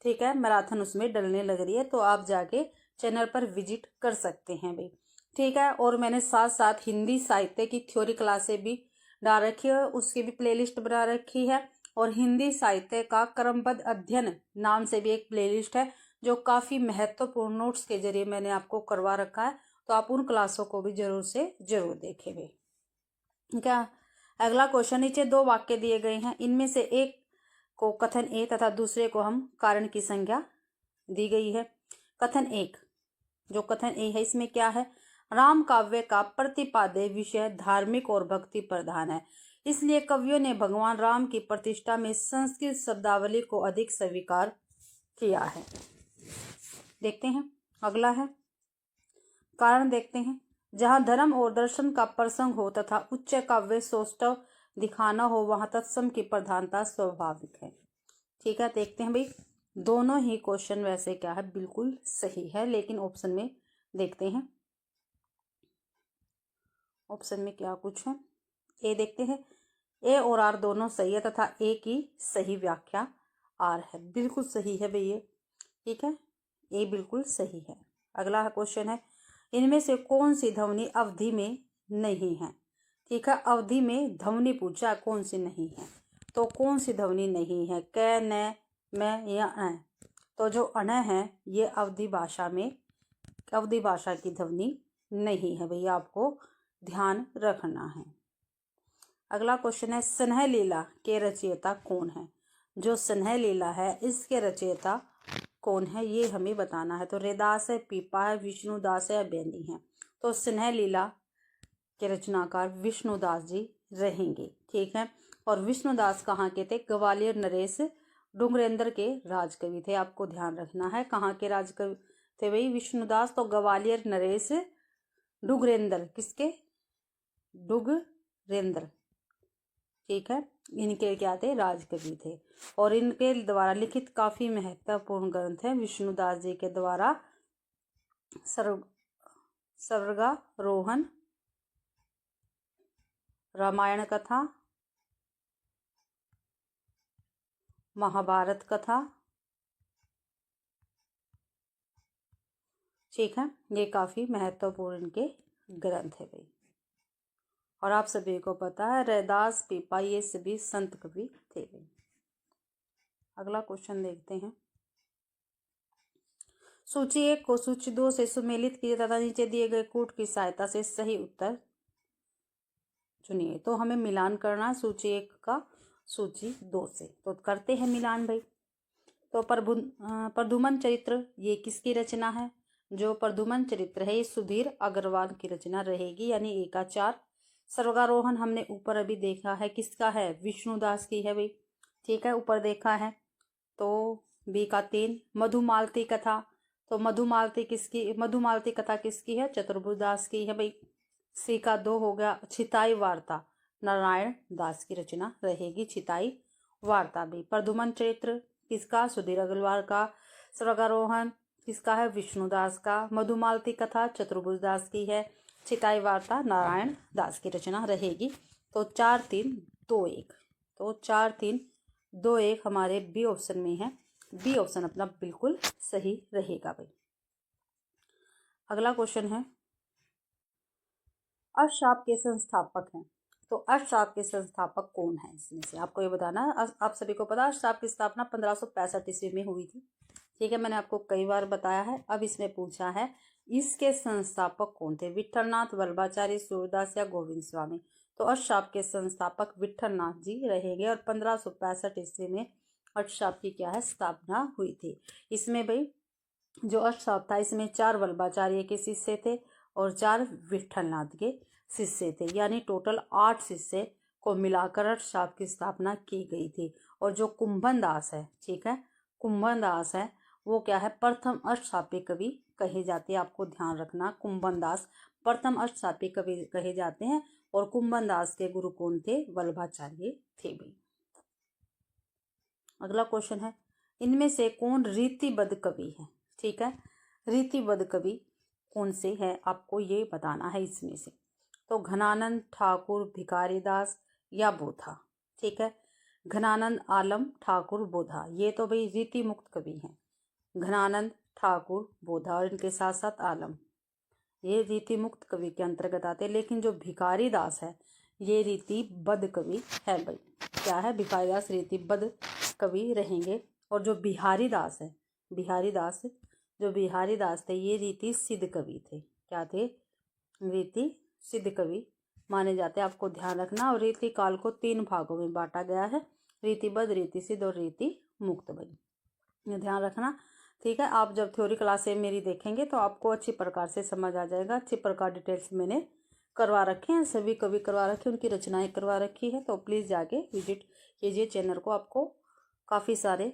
ठीक है, मैराथन उसमें डलने लग रही है, तो आप जाके चैनल पर विजिट कर सकते हैं भाई। ठीक है, और मैंने साथ साथ हिंदी साहित्य की थ्योरी क्लासें भी डाल रखी है, उसकी भी प्लेलिस्ट बना रखी है। और हिंदी साहित्य का क्रमबद्ध अध्ययन नाम से भी एक प्लेलिस्ट है, जो काफ़ी महत्वपूर्ण नोट्स के जरिए मैंने आपको करवा रखा है, तो आप उन क्लासों को भी जरूर से जरूर देखें भाई। क्या? अगला क्वेश्चन, नीचे 2 वाक्य दिए गए हैं, इनमें से एक को कथन ए तथा दूसरे को हम कारण की संज्ञा दी गई है। कथन 1, जो कथन ए है इसमें क्या है? राम काव्य का प्रतिपाद्य विषय धार्मिक और भक्ति प्रधान है, इसलिए कवियों ने भगवान राम की प्रतिष्ठा में संस्कृत शब्दावली को अधिक स्वीकार किया है। देखते हैं, अगला है कारण। देखते हैं, जहाँ धर्म और दर्शन का प्रसंग हो तथा उच्च काव्य सौष्ठव दिखाना हो, वहाँ तत्सम की प्रधानता स्वाभाविक है। ठीक है, देखते हैं भाई, दोनों ही क्वेश्चन वैसे क्या है, बिल्कुल सही है, लेकिन ऑप्शन में देखते हैं, ऑप्शन में क्या कुछ है। ए देखते हैं, ए और आर दोनों सही है तथा ए की सही व्याख्या आर है। बिल्कुल सही है भैया। ठीक है, ए बिल्कुल सही है। अगला क्वेश्चन है, इनमें से कौन सी ध्वनि अवधि में नहीं है? ठीक है, अवधि में ध्वनि पूछा, कौन सी नहीं है? तो कौन सी ध्वनि नहीं है? क, न, मैं या अ? तो जो अण है ये अवधि भाषा में, अवधि भाषा की ध्वनि नहीं है भैया, आपको ध्यान रखना है। अगला क्वेश्चन है, स्नेह लीला के रचयिता कौन है? जो स्नेह लीला है इसके रचयिता कौन है, ये हमें बताना है। तो रैदास है, पीपा है, विष्णुदास है या बेंदी है? तो स्नेह लीला के रचनाकार विष्णुदास जी रहेंगे। ठीक है, और विष्णुदास कहाँ के थे? ग्वालियर नरेश डुंगरेंद्र के राजकवि थे, आपको ध्यान रखना है। कहाँ के राजकवि थे भाई विष्णुदास? तो ग्वालियर नरेश डुंगरेंद्र, किसके? डुगरेंद्र। ठीक है, इनके क्या थे? राजकवि थे, और इनके द्वारा लिखित काफी महत्वपूर्ण ग्रंथ है विष्णुदास जी के द्वारा स्वर्गारोहण, रामायण कथा, महाभारत कथा। ठीक है, ये काफी महत्वपूर्ण इनके ग्रंथ है भाई, और आप सभी को पता है रैदास, पीपा ये सभी संत कवि थे भाई। अगला क्वेश्चन देखते हैं, सूची 1 को सूची 2 से सुमेलित कीजिए तथा नीचे दिए गए कूट की सहायता से सही उत्तर चुनिए। तो हमें मिलान करना सूची 1 का सूची 2 से, तो करते हैं मिलान भाई। तो प्रद्युमन चरित्र ये किसकी रचना है? जो प्रद्युमन चरित्र है ये सुधीर अग्रवाल की रचना रहेगी, यानी ए का 4। स्वर्गारोहण हमने ऊपर अभी देखा है, किसका है? विष्णुदास की है भाई। ठीक है, ऊपर देखा है। तो बी का 3। मधुमालती कथा, तो मधुमालती कथा किसकी है? चतुर्भुजदास की है भाई। सी का 2 हो गया। छिताई वार्ता नारायण दास की रचना रहेगी, छिताई वार्ता भी। प्रदुमन चरित्र किसका? सुधीर अग्रवाल का। स्वर्गारोहण किसका है? विष्णुदास का। मधुमालती कथा चतुर्भुज दास की है। छिताई वार्ता नारायण दास की रचना रहेगी। तो 4-3-2-1, तो 4-3-2-1 हमारे बी ऑप्शन में है। बी ऑप्शन अपना बिल्कुल सही रहेगा भाई। अगला क्वेश्चन है, अर्थशास्त्र के संस्थापक हैं, तो अर्थशास्त्र के संस्थापक कौन है? इसमें से आपको ये बताना है। आप सभी को पता है अर्थशास्त्र की स्थापना 1565 ईस्वी में हुई थी। ठीक है, मैंने आपको कई बार बताया है। अब इसमें पूछा है इसके संस्थापक कौन थे? विट्ठलनाथ, वल्लभाचार्य, सूरदास या गोविंद स्वामी? तो अर्थशास्त्र के संस्थापक विट्ठलनाथ जी रहेंगे और 1565 ईस्वी में अर्थशास्त्र की क्या है? स्थापना हुई थी। इसमें भाई जो अर्थशास्त्र था इसमें 4 वल्लभाचार्य के शिष्य थे और 4 विट्ठलनाथ के शिष्य थे, यानी टोटल 8 शिष्य को मिलाकर अर्थशास्त्र की स्थापना की गई थी। और जो कुंभन दास है, ठीक है, कुंभन दास है वो क्या है? प्रथम अर्थशास्त्री कवि कहे जाते हैं। आपको ध्यान रखना, कुंभन दास प्रथम अर्थशास्त्री कवि कहे जाते हैं। और कुंभन दास के गुरु कौन थे? वल्लभाचार्य थे भाई। अगला क्वेश्चन है, इनमें से कौन रीतिबद्ध कवि है? ठीक है, रीतिबद्ध कवि कौन से है आपको ये बताना है इसमें से। तो घनानंद ठाकुर, भिखारी दास या बोधा? ठीक है, घनानंद आलम ठाकुर बोधा, ये तो भाई रीति मुक्त कवि हैं। घनानंद ठाकुर बोधा और इनके साथ साथ आलम, ये रीति मुक्त कवि के अंतर्गत आते हैं। लेकिन जो भिखारी दास है ये रीतिबद्ध कवि है भाई। क्या है? भिखारी दास रीतिबद्ध कवि रहेंगे। और जो बिहारी दास है, बिहारी दास, जो बिहारी दास थे ये रीति सिद्ध कवि थे। क्या थे? रीति सिद्ध कवि माने जाते हैं। आपको ध्यान रखना। और रीति काल को 3 भागों में बांटा गया है, रीतिबद्ध, रीति सिद्ध और रीति मुक्त भाई, ये ध्यान रखना। ठीक है, आप जब थ्योरी क्लासें मेरी देखेंगे तो आपको अच्छी प्रकार से समझ आ जाएगा। अच्छी प्रकार डिटेल्स मैंने करवा रखे हैं, सभी कवि करवा रखे, उनकी रचनाएं करवा रखी है। तो प्लीज़ जाके विजिट कीजिए चैनल को, आपको काफ़ी सारे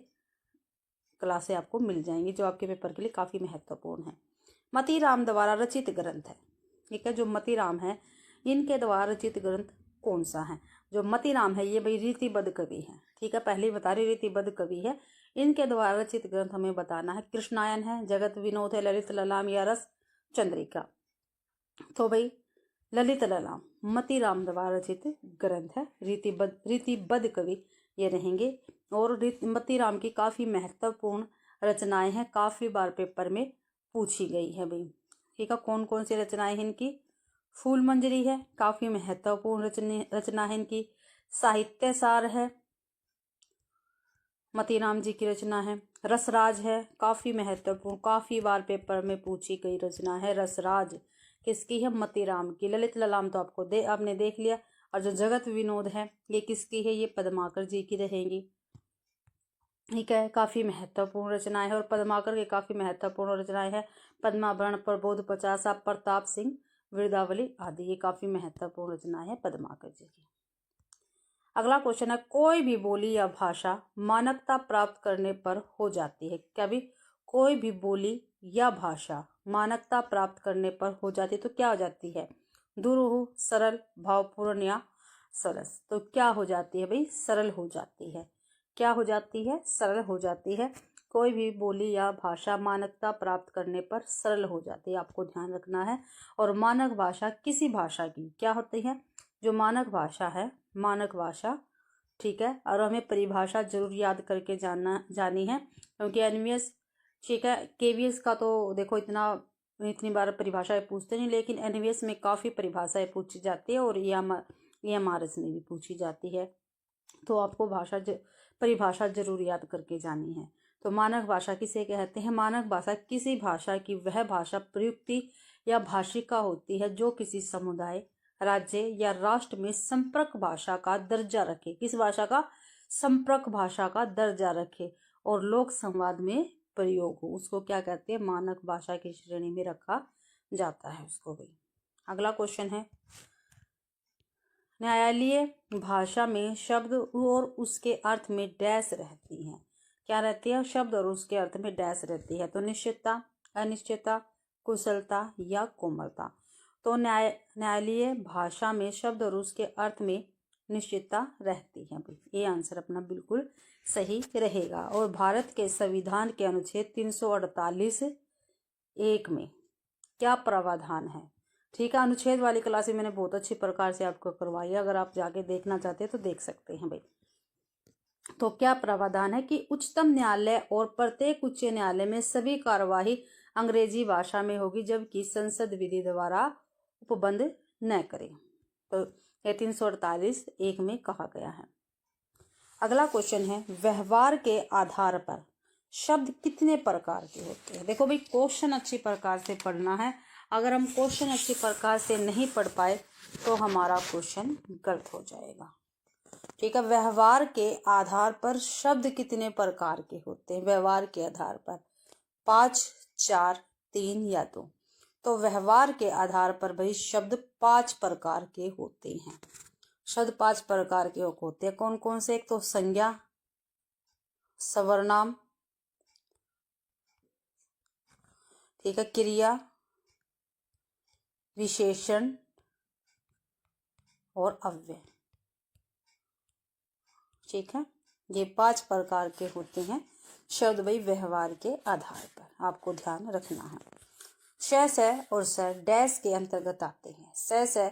क्लासें आपको मिल जाएंगी जो आपके पेपर के लिए काफ़ी महत्वपूर्ण है। मतीराम द्वारा रचित ग्रंथ है, ठीक है, जो मतीराम है इनके द्वारा रचित ग्रंथ कौन सा है? जो मतीराम है ये भाई रीतिबद्ध कवि है। ठीक है, पहले ही बता रही रीतिबद्ध कवि है। इनके द्वारा रचित ग्रंथ हमें बताना है। कृष्णायन है, जगत विनोद है, ललित ललाम या रस चंद्रिका? तो भाई ललित ललाम मतीराम द्वारा रचित ग्रंथ है। रीतिबद्ध कवि ये रहेंगे। और मतीराम की काफ़ी महत्वपूर्ण रचनाएं हैं, काफ़ी बार पेपर में पूछी गई है भाई। ठीक है, कौन कौन सी रचनाएं हैं इनकी? फूल मंजरी है, काफ़ी महत्वपूर्ण रचना है इनकी। साहित्य सार है, मतीराम जी की रचना है। रसराज है, काफ़ी महत्वपूर्ण, काफ़ी बार पेपर में पूछी गई रचना है रसराज। किसकी है? मतीराम की। ललित ललाम तो आपने देख लिया। और जो जगत विनोद है ये किसकी है? ये पद्माकर जी की रहेंगी। ठीक है, काफ़ी महत्वपूर्ण रचनाएं है। और पद्माकर की काफ़ी महत्वपूर्ण रचनाएं है। पद्माभरण, प्रबोध 50, प्रताप सिंह, वृदावली आदि, ये काफ़ी महत्वपूर्ण रचनाएं है पद्माकर जी की। अगला क्वेश्चन है, कोई भी बोली या भाषा मानकता प्राप्त करने पर हो जाती है। क्या भी? कोई भी बोली या भाषा मानकता प्राप्त करने पर हो जाती है तो क्या हो जाती है? दुरूह, सरल, भावपूर्ण या सरस? तो क्या हो जाती है भाई? सरल हो जाती है। क्या हो जाती है? सरल हो जाती है। कोई भी बोली या भाषा मानकता प्राप्त करने पर सरल हो जाती है, आपको ध्यान रखना है। और मानक भाषा किसी भाषा की क्या होती है? जो मानक भाषा है, मानक भाषा, ठीक है। और हमें परिभाषा जरूर याद करके जानी है, क्योंकि एनवीएस, ठीक है, केवीएस का तो देखो इतनी बार परिभाषाएं पूछते नहीं, लेकिन एनवीएस में काफ़ी परिभाषाएं पूछी जाती है और EMRS में भी पूछी जाती है। तो आपको परिभाषा जरूर याद करके जानी है। तो मानक भाषा किसे कहते हैं? मानक भाषा किसी भाषा की वह भाषा प्रयुक्ति या भाषिका होती है जो किसी समुदाय, राज्य या राष्ट्र में संपर्क भाषा का दर्जा रखे। किस भाषा का? संपर्क भाषा का दर्जा रखे और लोक संवाद में प्रयोग हो, उसको क्या कहते हैं? मानक भाषा की श्रेणी में रखा जाता है उसको भी। अगला क्वेश्चन है, न्यायालयीय भाषा में शब्द और उसके अर्थ में डैश रहती हैं। क्या रहती है? शब्द और उसके अर्थ में डैश रहती है। तो निश्चितता, अनिश्चितता, कुशलता या कोमलता? तो न्यायालयीय भाषा में शब्द और उसके अर्थ में निश्चितता रहती है भाई। ये आंसर अपना बिल्कुल सही रहेगा। और भारत के संविधान के अनुच्छेद 348(1) में क्या प्रावधान है? ठीक है, अनुच्छेद वाली क्लास मैंने बहुत अच्छी प्रकार से आपको करवाई है, अगर आप जाके देखना चाहते हैं तो देख सकते हैं भाई। तो क्या प्रावधान है कि उच्चतम न्यायालय और प्रत्येक उच्च न्यायालय में सभी कार्यवाही अंग्रेजी भाषा में होगी, जबकि संसद विधि द्वारा उपबंध न करे। तो ये 348(1) में कहा गया है। अगला क्वेश्चन है, व्यवहार के आधार पर शब्द कितने प्रकार के होते हैं? देखो भाई, क्वेश्चन अच्छी प्रकार से पढ़ना है। अगर हम क्वेश्चन अच्छी प्रकार से नहीं पढ़ पाए तो हमारा क्वेश्चन गलत हो जाएगा। ठीक है, व्यवहार के आधार पर शब्द कितने प्रकार के होते हैं? व्यवहार के आधार पर 5, 4, 3 या 2। तो व्यवहार के आधार पर भाई शब्द 5 प्रकार के होते हैं। शब्द 5 प्रकार के होते हैं। कौन कौन से? एक तो संज्ञा, सर्वनाम, ठीक है, क्रिया, विशेषण और अव्यय। ठीक है, ये 5 प्रकार के होते हैं शब्द भाई व्यवहार के आधार पर, आपको ध्यान रखना है। श और स डैश के अंतर्गत आते हैं। स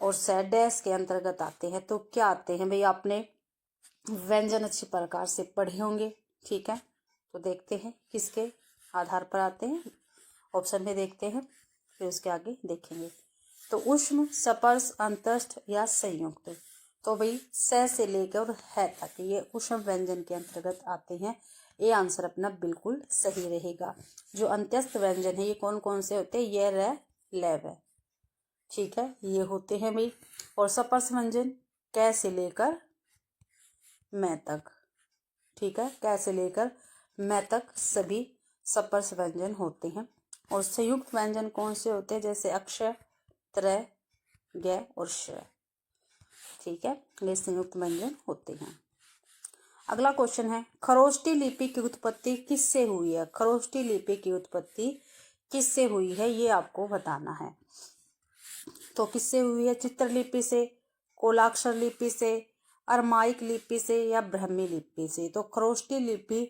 और स डैश के अंतर्गत आते हैं। तो क्या आते हैं भाई? आपने व्यंजन अच्छी प्रकार से पढ़े होंगे। ठीक है, तो देखते हैं किसके आधार पर आते हैं। ऑप्शन में देखते हैं, फिर उसके आगे देखेंगे। तो ऊष्म, स्पर्श, अंतस्थ या संयुक्त। तो भाई स से लेकर है तक ये ऊष्म व्यंजन के अंतर्गत आते हैं। ये आंसर अपना बिल्कुल सही रहेगा। जो अंत्यस्थ व्यंजन है ये कौन कौन से होते हैं? ये र, लव है। ठीक है, ये होते हैं भाई। और स्पर्श व्यंजन क से लेकर मैं तक। ठीक है, क से लेकर मैं तक सभी स्पर्श व्यंजन होते हैं। और संयुक्त व्यंजन कौन से होते हैं? जैसे अक्षय, त्रय, ग और श। ठीक है, ये संयुक्त व्यंजन होते हैं। अगला क्वेश्चन है, खरोष्टी लिपि की उत्पत्ति किससे हुई है? खरोष्टी लिपि की उत्पत्ति किससे हुई है ये आपको बताना है। तो किससे हुई है? चित्रलिपि से, कोलाक्षर लिपि से, अरमाइक लिपि से या ब्राह्मी लिपि से। तो खरोष्टी लिपि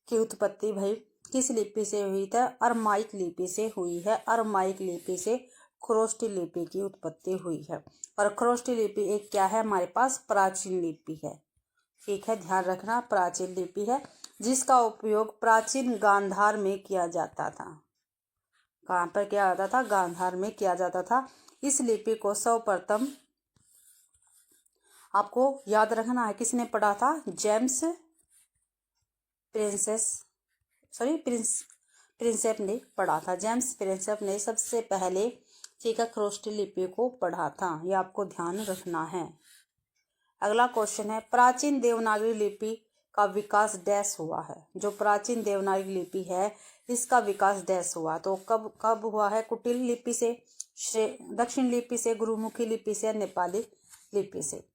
की उत्पत्ति भाई किस लिपि से हुई था? अरमाइक लिपि से हुई है। अरमाइक लिपि से खरोष्टी लिपि की उत्पत्ति हुई है। और खरोष्टी लिपि एक क्या है हमारे पास? प्राचीन लिपि है। ठीक है, ध्यान रखना, प्राचीन लिपि है जिसका उपयोग प्राचीन गांधार में किया जाता था। कहाँ पर किया जाता था? गांधार में किया जाता था। इस लिपि को सर्वप्रथम आपको याद रखना है किसने पढ़ा था? जेम्स प्रिंसेप ने पढ़ा था। जेम्स प्रिंसेप ने सबसे पहले ठीक है खरोष्टी लिपि को पढ़ा था। ये आपको ध्यान रखना है। अगला क्वेश्चन है, प्राचीन देवनागरी लिपि का विकास डैश हुआ है? जो प्राचीन देवनागरी लिपि है इसका विकास डैश हुआ। तो कब हुआ है? कुटिल लिपि से, दक्षिण लिपि से, गुरुमुखी लिपि से, नेपाली लिपि से।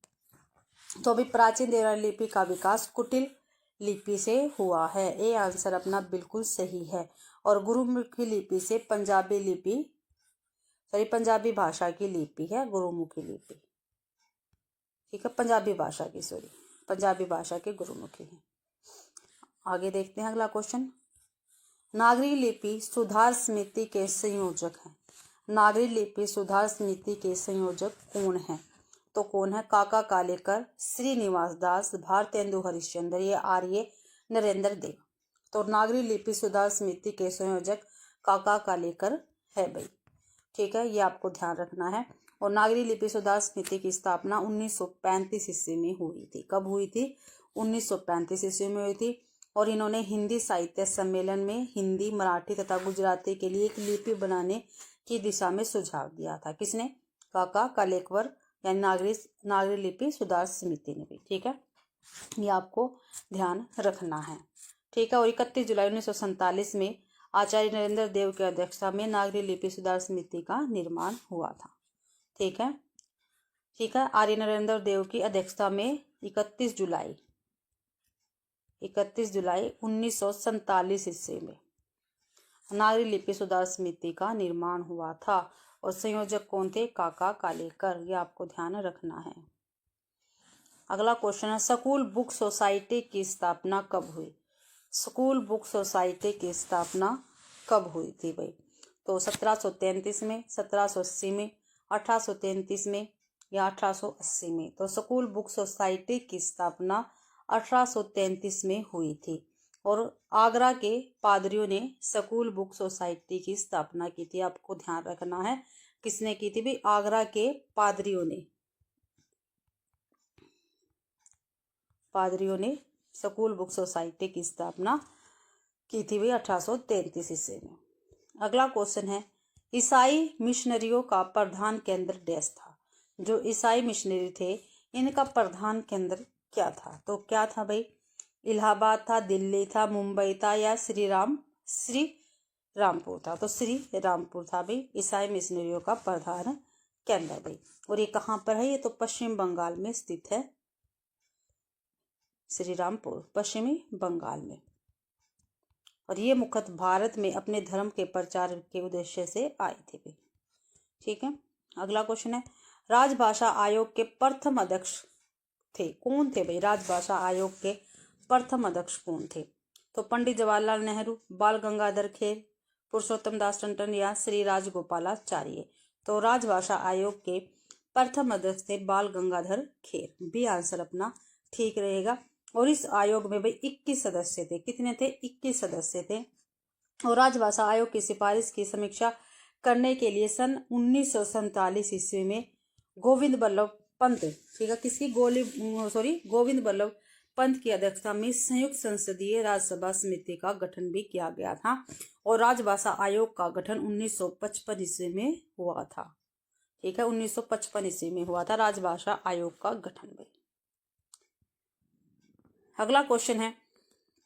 तो अभी प्राचीन देवनागरी लिपि का विकास कुटिल लिपि से हुआ है। ये आंसर अपना बिल्कुल सही है। और गुरुमुखी लिपि से पंजाबी भाषा की लिपि है गुरुमुखी लिपि। ठीक है, पंजाबी भाषा की गुरुमुखी है। आगे देखते हैं अगला क्वेश्चन। नागरी लिपि सुधार समिति के संयोजक हैं। नागरी लिपि सुधार समिति के संयोजक कौन है? तो कौन है? काका कालेकर, श्रीनिवास दास, भारतेंदु हरिश्चंद्र या आर्य नरेंद्र देव। तो नागरी लिपि सुधार समिति के संयोजक काका कालेकर है भाई। ठीक है, ये आपको ध्यान रखना है। और नागरी लिपि सुधार समिति की स्थापना 1935 ईस्वी में हुई थी। कब हुई थी? 1935 ईस्वी में हुई थी। और इन्होंने हिंदी साहित्य सम्मेलन में हिंदी, मराठी तथा गुजराती के लिए एक लिपि बनाने की दिशा में सुझाव दिया था। किसने? काका कालेकर यानी नागरी लिपि सुधार समिति ने भी। ठीक है, ये आपको ध्यान रखना है। ठीक है, और 31 जुलाई 1947 में आचार्य नरेंद्र देव की अध्यक्षता में नागरी लिपि सुधार समिति का निर्माण हुआ था। ठीक है, आर्य नरेंद्र देव की अध्यक्षता में 31 जुलाई 1947 ईस्वी में नागरी लिपि सुधार समिति का निर्माण हुआ था। और संयोजक कौन थे? काका कालेकर। ये आपको ध्यान रखना है। अगला क्वेश्चन है, स्कूल बुक सोसाइटी की स्थापना कब हुई? स्कूल बुक सोसाइटी की स्थापना कब हुई थी भाई? तो 1733 में, 1780 में, 1833 में या 1880 में? तो स्कूल बुक सोसाइटी की स्थापना 1833 में हुई थी और आगरा के पादरियों ने स्कूल बुक सोसाइटी की स्थापना की थी। आपको ध्यान रखना है, किसने की थी भाई? आगरा के पादरियों ने स्कूल बुक सोसाइटी की स्थापना की थी भाई 1833 ईस्वी में। अगला क्वेश्चन है, ईसाई मिशनरियों का प्रधान केंद्र डैश था? जो ईसाई मिशनरी थे इनका प्रधान केंद्र क्या था? तो क्या था भाई? इलाहाबाद था, दिल्ली था, मुंबई था या श्री रामपुर था? तो श्री रामपुर था भाई ईसाई मिशनरियों का प्रधान केंद्र भाई। और ये कहाँ पर है? ये तो पश्चिम बंगाल में स्थित है, श्री रामपुर पश्चिमी बंगाल में। और ये मुख्यतः भारत में अपने धर्म के प्रचार के उद्देश्य से आए थे भाई। ठीक है। अगला क्वेश्चन है, राजभाषा आयोग के प्रथम अध्यक्ष थे? कौन थे भाई राजभाषा आयोग के प्रथम अध्यक्ष कौन थे? तो पंडित जवाहरलाल नेहरू, बाल गंगाधर खेर, पुरुषोत्तम दास टंडन या श्री राजगोपालाचार्य? तो राजभाषा आयोग के प्रथम अध्यक्ष थे बाल गंगाधर खेर। बी आंसर अपना ठीक रहेगा। और इस आयोग में भाई 21 सदस्य थे। कितने थे? 21 सदस्य थे। और राजभाषा आयोग की सिफारिश की समीक्षा करने के लिए सन 1947 ईस्वी में गोविंद बल्लभ पंत, ठीक है, गोविंद बल्लभ पंत की अध्यक्षता में संयुक्त संसदीय राज्यसभा समिति का गठन भी किया गया था। और राजभाषा आयोग का गठन 1955 ईस्वी में हुआ था। ठीक है, 1955 ईस्वी में हुआ था राजभाषा आयोग का गठन भी। अगला क्वेश्चन है,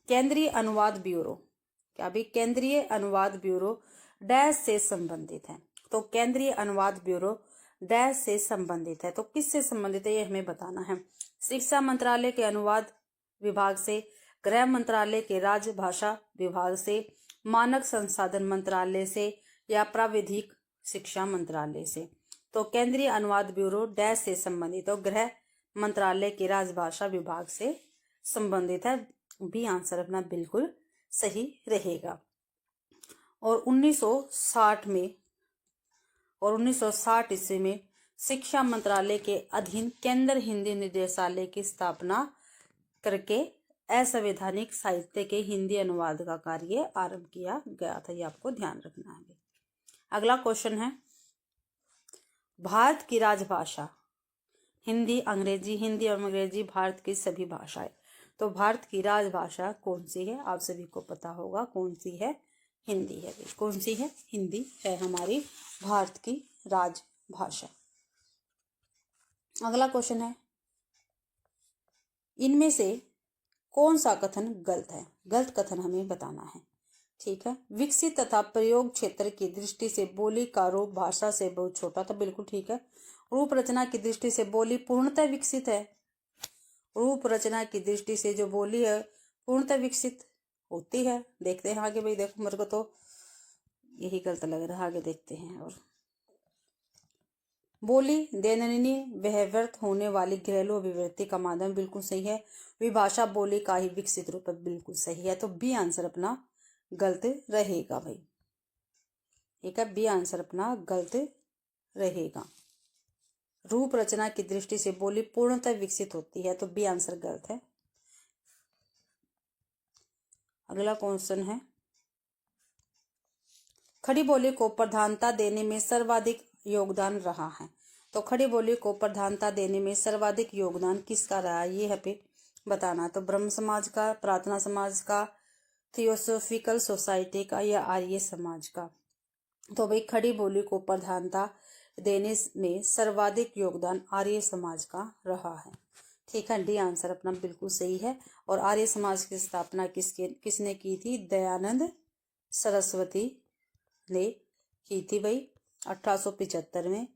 केंद्रीय अनुवाद ब्यूरो, क्या भी केंद्रीय अनुवाद ब्यूरो डैश से संबंधित है? तो केंद्रीय अनुवाद ब्यूरो डैश से संबंधित है। तो किससे संबंधित है ये हमें बताना है। शिक्षा मंत्रालय के अनुवाद विभाग से, गृह मंत्रालय के राजभाषा विभाग से, मानक संसाधन मंत्रालय से या प्राविधिक शिक्षा मंत्रालय से? तो केंद्रीय अनुवाद ब्यूरो डैश से संबंधित और गृह मंत्रालय के राजभाषा विभाग से संबंधित है। बी आंसर अपना बिल्कुल सही रहेगा। और 1960 ईस्वी में शिक्षा मंत्रालय के अधीन केंद्र हिंदी निर्देशालय की स्थापना करके असंवैधानिक साहित्य के हिंदी अनुवाद का कार्य आरंभ किया गया था। ये आपको ध्यान रखना है। अगला क्वेश्चन है, भारत की राजभाषा हिंदी और अंग्रेजी भारत की सभी भाषाएं। तो भारत की राजभाषा कौन सी है? आप सभी को पता होगा कौन सी है? हिंदी है। कौन सी है? हिंदी है हमारी भारत की राजभाषा। अगला क्वेश्चन है, इनमें से कौन सा कथन गलत है? गलत कथन हमें बताना है। ठीक है। विकसित तथा प्रयोग क्षेत्र की दृष्टि से बोली का रूप भाषा से बहुत छोटा, तो बिल्कुल ठीक है। रूप रचना की दृष्टि से बोली पूर्णतः विकसित है। रूप रचना की दृष्टि से जो बोली है पूर्णतः विकसित होती है। देखते हैं आगे भाई। देखो मेरे को तो यही गलत लग रहा है, आगे देखते हैं। और बोली दैनंदिन व्यवहार होने वाली घरेलू अभिव्यक्ति का माध्यम, बिल्कुल सही है। विभाषा बोली का ही विकसित रूप, बिल्कुल सही है। तो बी आंसर अपना गलत रहेगा भाई। ठीक है, बी आंसर अपना गलत रहेगा। रूप रचना की दृष्टि से बोली पूर्णतः विकसित होती है, तो बी आंसर गलत है। अगला क्वेश्चन है, खड़ी बोली को प्रधानता देने में सर्वाधिक योगदान रहा है। तो खड़ी बोली को प्रधानता देने में सर्वाधिक योगदान किसका रहा है, ये है पे बताना। तो ब्रह्म समाज का, प्रार्थना समाज का, थियोसोफिकल सोसाइटी का या आर्य समाज का? तो भाई खड़ी बोली को प्रधानता देने में सर्वाधिक योगदान आर्य समाज का रहा है। ठीक है, डी आंसर अपना बिल्कुल सही है। और आर्य समाज की स्थापना किसने की थी? दयानंद सरस्वती ने की थी भाई 1875 में।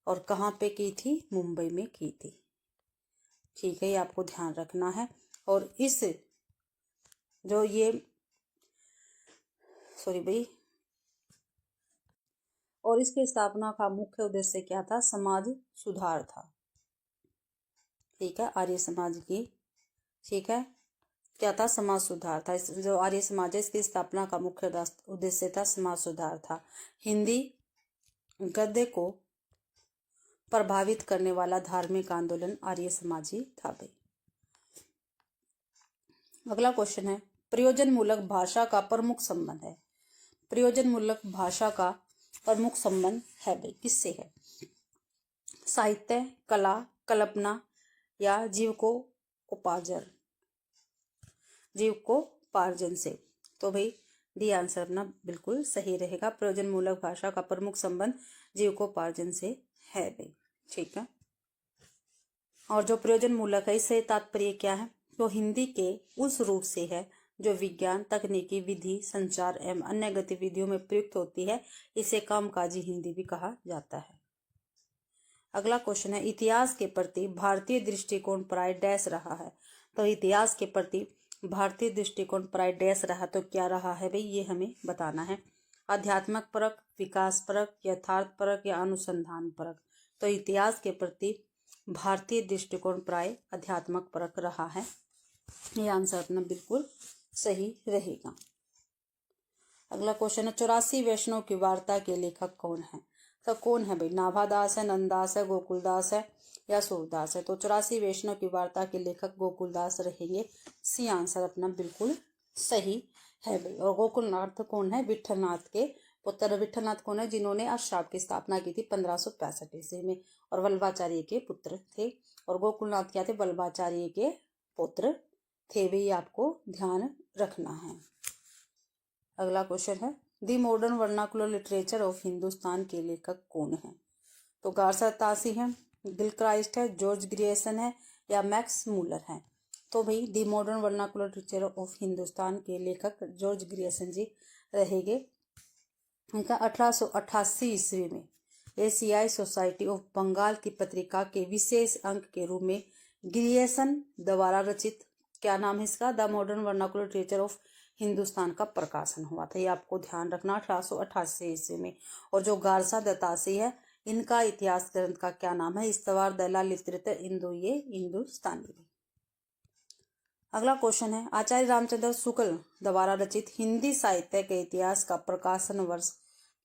और कहाँ पे की थी? मुंबई में की थी। ठीक है, ये आपको ध्यान रखना है। और इस जो ये और इसकी स्थापना का मुख्य उद्देश्य क्या था? समाज सुधार था। ठीक है, आर्य समाज की, ठीक है, क्या था? समाज सुधार था। जो आर्य समाज है इसकी स्थापना का मुख्य उद्देश्य था समाज सुधार था। हिंदी गद्य को प्रभावित करने वाला धार्मिक आंदोलन आर्य समाजी था भाई। अगला क्वेश्चन है, प्रयोजन मूलक भाषा का प्रमुख संबंध है। प्रयोजन मूलक भाषा का प्रमुख संबंध है भाई, किससे है? साहित्य, कला, कल्पना या जीविकोपार्जन से। तो भाई डी आंसर अपना बिल्कुल सही रहेगा। प्रयोजन मूलक भाषा का प्रमुख संबंध जीविकोपार्जन से है भाई, ठीक है। और जो प्रयोजन मूलक है इससे तात्पर्य क्या है? तो हिंदी के उस रूप से है जो विज्ञान, तकनीकी, विधि, संचार एवं अन्य गतिविधियों में प्रयुक्त होती है। इसे कामकाजी हिंदी भी कहा जाता है। अगला क्वेश्चन है, इतिहास के प्रति भारतीय दृष्टिकोण प्राय डैश रहा है। तो इतिहास के प्रति भारतीय दृष्टिकोण प्राय डैश रहा, तो क्या रहा है भाई, ये हमें बताना है। आध्यात्मिक परक, विकास परक, यथार्थ परक या अनुसंधान परक। तो इतिहास के प्रति भारतीय दृष्टिकोण प्राय आध्यात्मिक परक रहा है। ये आंसर अपना बिल्कुल सही रहेगा। अगला क्वेश्चन है, 84 वैष्णव की वार्ता के लेखक कौन है? तो कौन है भाई? नाभादास है, नंददास है, गोकुलदास है या सूरदास है। तो 84 वैष्णव की वार्ता के लेखक गोकुलदास रहेंगे। सी आंसर अपना बिल्कुल सही है भाई। और गोकुलनाथ कौन है? विठलनाथ के पुत्र। विठलनाथ कौन है? जिन्होंने अष्टाप की स्थापना की थी 1565 ईस्वी में और वल्लभाचार्य के पुत्र थे। और गोकुलनाथ क्या थे? वल्लभाचार्य के पुत्र थे भी, आपको ध्यान रखना है। अगला क्वेश्चन है, दी modern vernacular literature of Hindustan के लेखक कौन है? तो गार्सा तासी है, गिलक्राइस्ट है, जॉर्ज ग्रियर्सन है या मैक्स मूलर है। तो भाई दी modern vernacular literature of Hindustan के लेखक जॉर्ज ग्रियर्सन जी रहेंगे। इनका 1888 ईस्वी में एशियाई सोसाइटी ऑफ बंगाल की पत्रिका के विशेष अंक के रूप में ग्रियर्सन द्वारा रचित, क्या नाम है इसका? The modern vernacular literature of Hindustan का प्रकाशन हुआ था। ये आपको ध्यान रखना, 1888 ईस्वी में। और जो गार्सा दतासी है, इनका इतिहास ग्रंथ का क्या नाम है? इस्तवार दला लिटरेचर इंदो ये हिंदुस्तानी। अगला क्वेश्चन है, आचार्य रामचंद्र शुक्ल द्वारा रचित हिंदी साहित्य के इतिहास का प्रकाशन वर्ष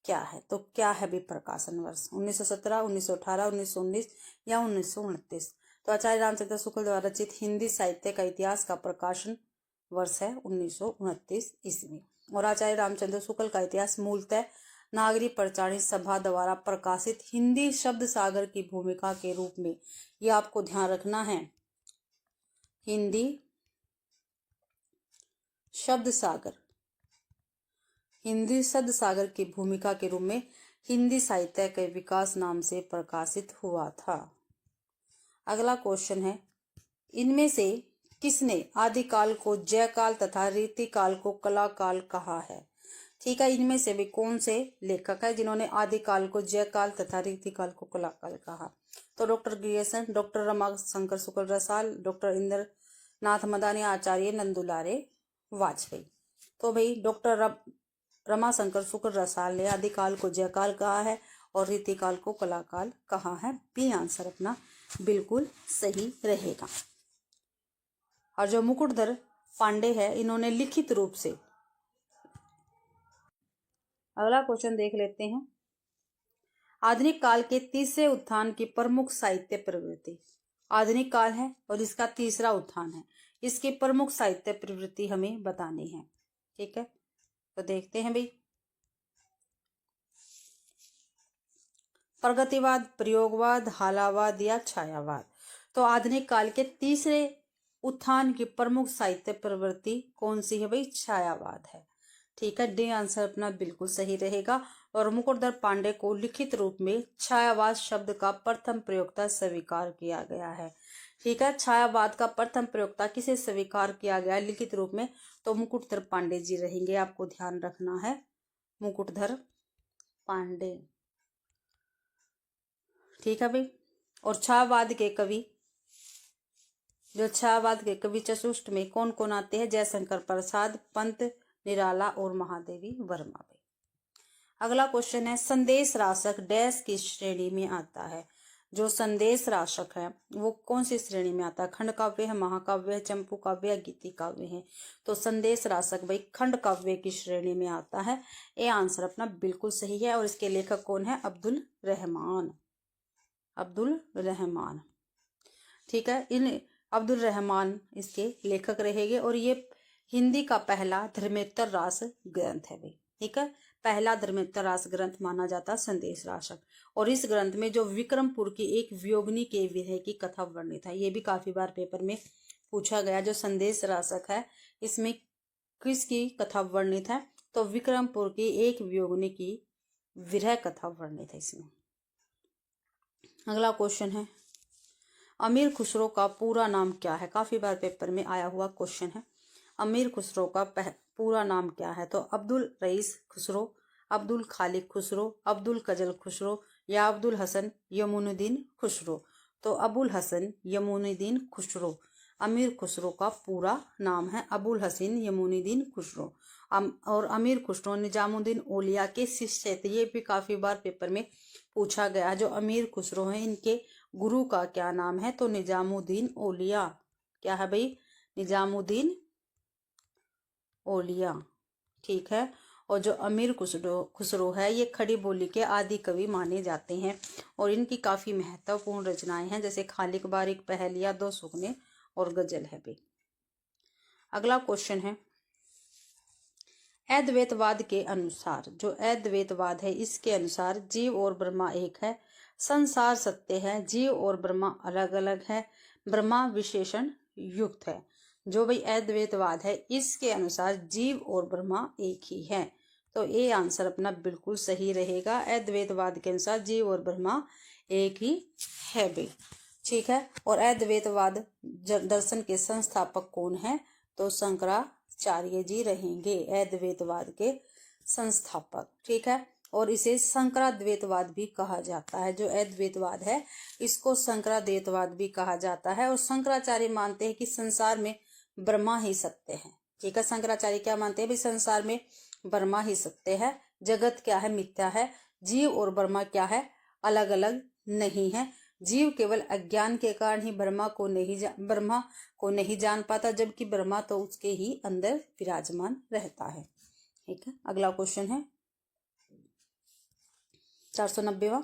क्या है? तो क्या है भी प्रकाशन वर्ष? 1917, 1918, 1919 या 1929। तो आचार्य रामचंद्र शुक्ल द्वारा रचित हिंदी साहित्य का इतिहास का प्रकाशन वर्ष है 1929 ईस्वी। और आचार्य रामचंद्र शुक्ल का इतिहास मूलतः नागरी प्रचारणी सभा द्वारा प्रकाशित हिंदी शब्द सागर की भूमिका के रूप में, ये आपको ध्यान रखना है, हिंदी शब्द सागर की भूमिका के रूप में हिंदी साहित्य के विकास नाम से प्रकाशित हुआ था। अगला क्वेश्चन है, इनमें से किसने आदिकाल को जयकाल तथा रीतिकाल को कलाकाल कहा है? ठीक है, इनमें से भी कौन से लेखक है जिन्होंने आदिकाल को जयकाल तथा रीतिकाल को कलाकाल कहा? तो डॉक्टर ग्रियर्सन, डॉक्टर रमाशंकर शुक्ल रसाल, डॉक्टर इंद्रनाथ मदानी, आचार्य नंदुलारे वाजपेयी। तो भाई डॉक्टर रमाशंकर शुक्ल रसाल ने आदिकाल को जयकाल कहा है और रीतिकाल को कलाकाल कहा है। बी आंसर अपना बिल्कुल सही रहेगा। और जो मुकुटधर पांडे है, इन्होंने लिखित रूप से, अगला क्वेश्चन देख लेते हैं, आधुनिक काल के तीसरे उत्थान की प्रमुख साहित्य प्रवृत्ति। आधुनिक काल है और इसका तीसरा उत्थान है, इसकी प्रमुख साहित्य प्रवृत्ति हमें बतानी है। ठीक है, तो देखते हैं भाई, प्रगतिवाद, प्रयोगवाद, हालावाद या छायावाद। तो आधुनिक काल के तीसरे उत्थान की प्रमुख साहित्य प्रवृत्ति कौन सी है भाई? छायावाद है। ठीक है, डी आंसर अपना बिल्कुल सही रहेगा। और मुकुटधर पांडे को लिखित रूप में छायावाद शब्द का प्रथम प्रयोक्ता स्वीकार किया गया है। ठीक है, छायावाद का प्रथम प्रयोक्ता किसे स्वीकार किया गया है लिखित रूप में? तो मुकुटधर पांडे जी रहेंगे, आपको ध्यान रखना है, मुकुटधर पांडे। ठीक है भाई। और छायावाद के कवि चतुष्ट में कौन कौन आते हैं? जयशंकर प्रसाद, पंत निराला और महादेवी वर्मा भाई। अगला क्वेश्चन है संदेश राशक डैश किस श्रेणी में आता है। जो संदेश राशक है वो कौन सी श्रेणी में आता है, खंड काव्य है, महाकाव्य है, चंपू काव्य है, गीति काव्य है। तो संदेश राशक भाई खंड काव्य की श्रेणी में आता है। ये आंसर अपना बिल्कुल सही है। और इसके लेखक कौन है, अब्दुल रहमान, अब्दुल रहमान। ठीक है, इन अब्दुल रहमान इसके लेखक रहेंगे। और ये हिंदी का पहला धर्मेत्तर रास ग्रंथ है भाई। ठीक है, पहला धर्मेत्तर रास ग्रंथ माना जाता संदेश राशक। और इस ग्रंथ में जो विक्रमपुर की एक वियोगिनी के विरह की कथा वर्णित है, ये भी काफी बार पेपर में पूछा गया। जो संदेश राशक है इसमें किसकी कथा वर्णित है, तो विक्रमपुर की एक वियोगिनी की विरह कथा वर्णित है इसमें। अगला क्वेश्चन है अमीर खुसरो का पूरा नाम क्या है। काफी बार पेपर में आया हुआ क्वेश्चन है। अमीर खुसरो का पूरा नाम क्या है, तो अब्दुल रईस खुसरो, अब्दुल खालिक खुसरो, अब्दुल कजल खुसरो या अब्दुल हसन यमुनुद्दीन खुसरो। तो अबुल हसन यमुनुद्दीन खुसरो अमीर खुसरो का पूरा नाम है, अबुल हसन यमुनुद्दीन खुसरो। और अमीर खुसरो निजामुद्दीन औलिया के शिष्य थे। ये भी काफी बार पेपर में पूछा गया। जो अमीर खुसरो हैं इनके गुरु का क्या नाम है, तो निजामुद्दीन औलिया। क्या है भाई, निजामुद्दीन औलिया। ठीक है, और जो अमीर खुसरो है ये खड़ी बोली के आदि कवि माने जाते हैं। और इनकी काफी महत्वपूर्ण रचनाएं हैं, जैसे खालिक बारिक, पहेलिया, दो सुगने और गजल है भाई। अगला क्वेश्चन है अद्वैतवाद के अनुसार, जो अद्वैतवाद है इसके अनुसार जीव और ब्रह्मा एक है, संसार सत्य है, जीव और ब्रह्मा अलग अलग है, ब्रह्मा विशेषण युक्त है। जो भाई अद्वैतवाद है इसके अनुसार जीव और ब्रह्मा एक ही है। तो ये आंसर अपना बिल्कुल सही रहेगा। अद्वैतवाद के अनुसार जीव और ब्रह्मा एक ही है भाई। ठीक है, और अद्वैतवाद दर्शन के संस्थापक कौन है, तो शंकराचार्य जी रहेंगे अद्वैतवाद के संस्थापक। ठीक है, और इसे शंकराद्वैतवाद भी कहा जाता है। जो अद्वैतवाद है इसको शंकराद्वैतवाद भी कहा जाता है। और शंकराचार्य मानते हैं कि संसार में ब्रह्मा ही सत्य है। ठीक है, शंकराचार्य क्या मानते हैं भाई, संसार में ब्रह्मा ही सत्य है, जगत क्या है, मिथ्या है, जीव और ब्रह्मा क्या है, अलग अलग नहीं है। जीव केवल अज्ञान के कारण ही ब्रह्मा को नहीं जान पाता, जबकि ब्रह्मा तो उसके ही अंदर विराजमान रहता है। ठीक है, अगला क्वेश्चन है 490वां।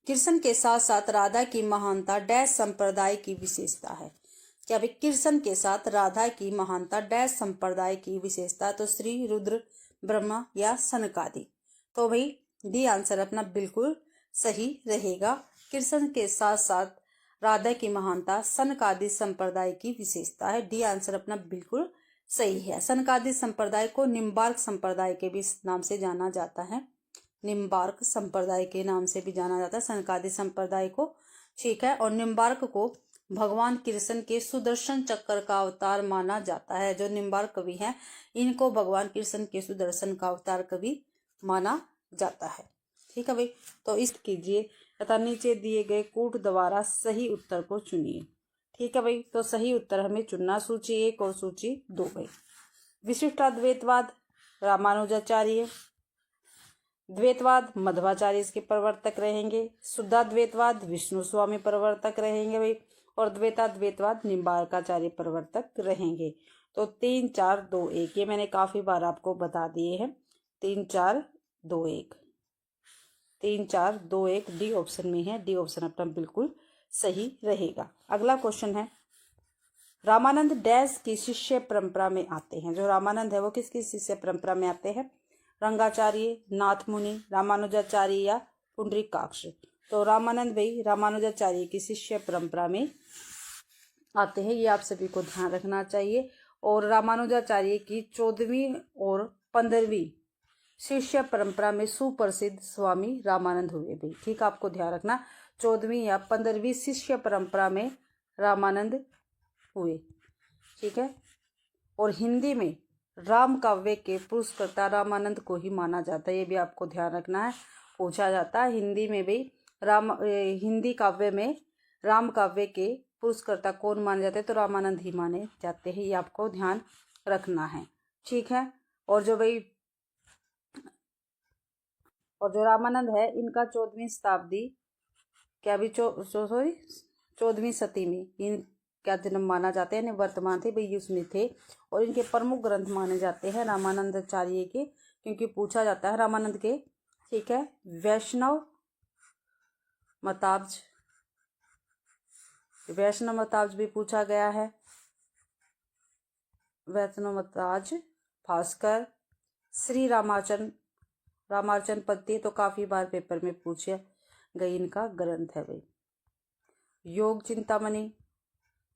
कृष्ण के साथ साथ राधा की महानता डैश संप्रदाय की विशेषता है। क्या भाई, कृष्ण के साथ राधा की महानता डैश संप्रदाय की विशेषता, तो श्री रुद्र, ब्रह्मा या सनकादि। तो भाई डी आंसर अपना बिल्कुल सही रहेगा। कृष्ण के साथ साथ राधा की महानता सनकादि संप्रदाय की विशेषता है। डी आंसर अपना बिल्कुल सही है। सनकादि संप्रदाय को निम्बार्क संप्रदाय के भी नाम से जाना जाता है, निम्बार्क संप्रदाय के नाम से भी जाना जाता है सनकादि संप्रदाय को। ठीक है, और निम्बार्क को भगवान कृष्ण के सुदर्शन चक्र का अवतार माना जाता है। जो निम्बार्क कवि हैं इनको भगवान कृष्ण के सुदर्शन का अवतार कवि माना जाता है। ठीक है भाई, तो इस कीजिए तथा नीचे दिए गए कूट द्वारा सही उत्तर को चुनिए। ठीक है भाई, तो सही उत्तर हमें चुनना सूची 1 और सूची 2 भाई। विशिष्टाद्वैतवाद रामानुजाचार्य, द्वैतवाद मध्वाचार्य इसके प्रवर्तक रहेंगे, शुद्धाद्वैतवाद विष्णु स्वामी प्रवर्तक रहेंगे भाई, और द्वैताद्वैतवाद निम्बार्काचार्य प्रवर्तक रहेंगे। तो 3 4 2 1 ये मैंने काफी बार आपको बता दिए हैं। 3 4 2 1 3 4 2 1 डी ऑप्शन में है। डी ऑप्शन अपना बिल्कुल सही रहेगा। अगला क्वेश्चन है रामानंद डैश की शिष्य परंपरा में आते हैं। जो रामानंद है वो किसकी शिष्य परंपरा में आते हैं, रंगाचार्य, नाथ मुनि, रामानुजाचार्य या पुंडरीकाक्ष। तो रामानंद भाई रामानुजाचार्य की शिष्य परंपरा में आते हैं, ये आप सभी को ध्यान रखना चाहिए। और रामानुजाचार्य की 14वीं और 15वीं शिष्य परंपरा में सुप्रसिद्ध स्वामी रामानंद हुए भाई। ठीक, आपको ध्यान रखना 14वीं या 15वीं शिष्य परंपरा में रामानंद हुए। ठीक है, और हिंदी में राम काव्य के पुरस्कर्ता रामानंद को ही माना जाता है। ये भी आपको ध्यान रखना है, पूछा जाता है हिंदी में भी हिंदी काव्य में राम काव्य के पुरस्कर्ता कौन माने जाते हैं, तो रामानंद ही माने जाते हैं। ये आपको ध्यान रखना है। ठीक है, और जो भाई और जो रामानंद है इनका 14वीं शताब्दी क्या भी 14वीं सदी में इनका जन्म माना जाता है, यानी वर्तमान थे भाई उसमें थे। और इनके प्रमुख ग्रंथ माने जाते हैं रामानंदाचार्य के, क्योंकि पूछा जाता है रामानंद के, ठीक है, वैष्णव मताब्ज भी पूछा गया है, वैष्णव मताज, भास्कर, श्री रामार्चन पद्धति तो काफी बार पेपर में पूछे गई इनका ग्रंथ है भाई। योग चिंतामणि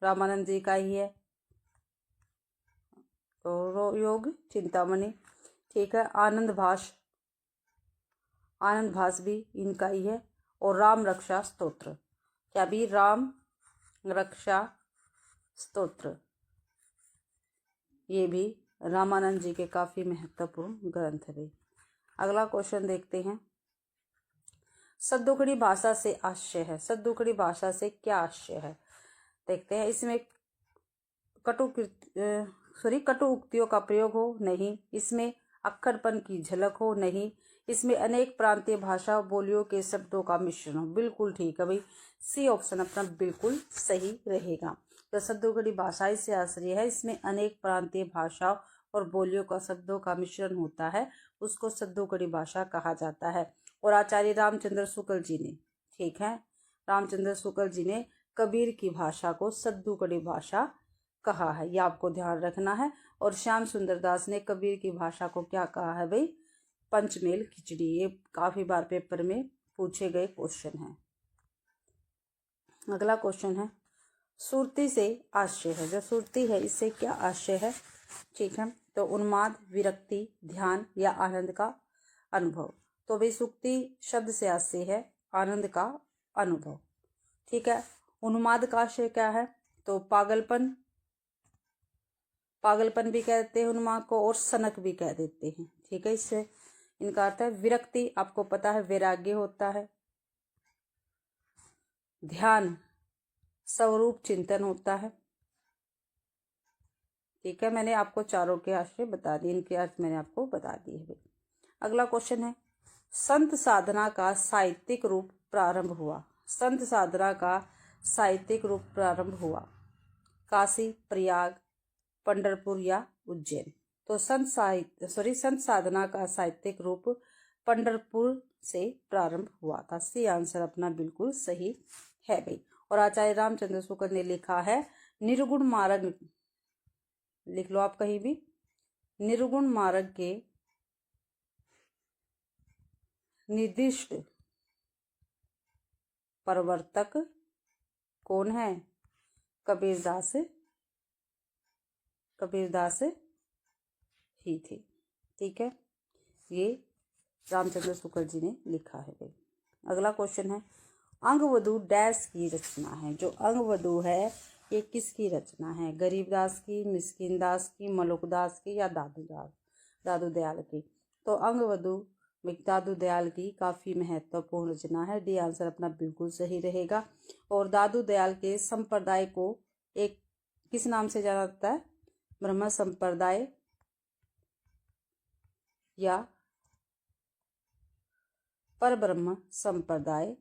रामानंद जी का ही है, तो योग चिंतामणि, ठीक है। आनंद भास भी इनका ही है। और राम रक्षा स्तोत्र, क्या भी, राम रक्षा स्तोत्र, ये भी रामानंद जी के काफी महत्वपूर्ण ग्रंथ है भाई। अगला क्वेश्चन देखते हैं। सद्दुकड़ी भाषा से आशय है, सद्दुकड़ी भाषा से क्या आशय है देखते हैं। इसमें कटु उक्तियों का प्रयोग हो, नहीं। इसमें अक्खरपन की झलक हो, नहीं। इसमें अनेक प्रांतीय भाषा बोलियों के शब्दों का मिश्रण हो, बिल्कुल ठीक है भाई। सी ऑप्शन अपना बिल्कुल सही रहेगा। तो सद्दुकड़ी भाषा से आश्रय है, इसमें अनेक प्रांतीय भाषाओं और बोलियों का शब्दों का मिश्रण होता है, उसको सद्दुकड़ी भाषा कहा जाता है। और आचार्य रामचंद्र शुक्ल जी ने, ठीक है, रामचंद्र शुक्ल जी ने कबीर की भाषा को सद्दुकड़ी भाषा कहा है, ये आपको ध्यान रखना है। और श्याम सुंदर दास ने कबीर की भाषा को क्या कहा है भाई, पंचमेल खिचड़ी। ये काफी बार पेपर में पूछे गए क्वेश्चन है। अगला क्वेश्चन है, सुरती से आशय है, जो सुरती है इससे क्या आशय है, ठीक है। तो उन्माद, विरक्ति, ध्यान या आनंद का अनुभव। तो भाई सुक्ति शब्द से आशय है आनंद का अनुभव, ठीक है। उन्माद का आशय क्या है, तो पागलपन भी कहते हैं उन्माद को, और सनक भी कह देते हैं, ठीक है। इससे इनका अर्थ है विरक्ति, आपको पता है वैराग्य होता है। ध्यान स्वरूप चिंतन होता है, ठीक है। मैंने आपको चारों के आशय बता दिए, इनके अर्थ मैंने आपको बता दिए है। अगला क्वेश्चन है, संत साधना का साहित्यिक रूप प्रारंभ हुआ, संत साधना का साहित्यिक रूप प्रारंभ हुआ काशी, प्रयाग, पंढरपुर या उज्जैन। तो संत साधना का साहित्यिक रूप पंढरपुर से प्रारंभ हुआ था। सी आंसर अपना बिल्कुल सही है भाई। और आचार्य रामचंद्र शुक्ल ने लिखा है निर्गुण मार्ग, लिख लो आप कहीं भी, निर्गुण मार्ग के निर्दिष्ट प्रवर्तक कौन है, कबीरदास ही थे, ठीक है। ये रामचंद्र शुक्ल जी ने लिखा है भाई। अगला क्वेश्चन है, अंगवधु डैश की रचना है, जो अंगवधु है ये किसकी रचना है, गरीबदास की, मिस्किनदास की, मलुकदास की या दादू दयाल की। तो अंगवधु दादू दयाल की काफी महत्वपूर्ण रचना है, डी आंसर अपना बिल्कुल सही रहेगा। और दादू दयाल के संप्रदाय को एक किस नाम से जाना जाता है, ब्रह्म संप्रदाय या परब्रह्म संप्रदाय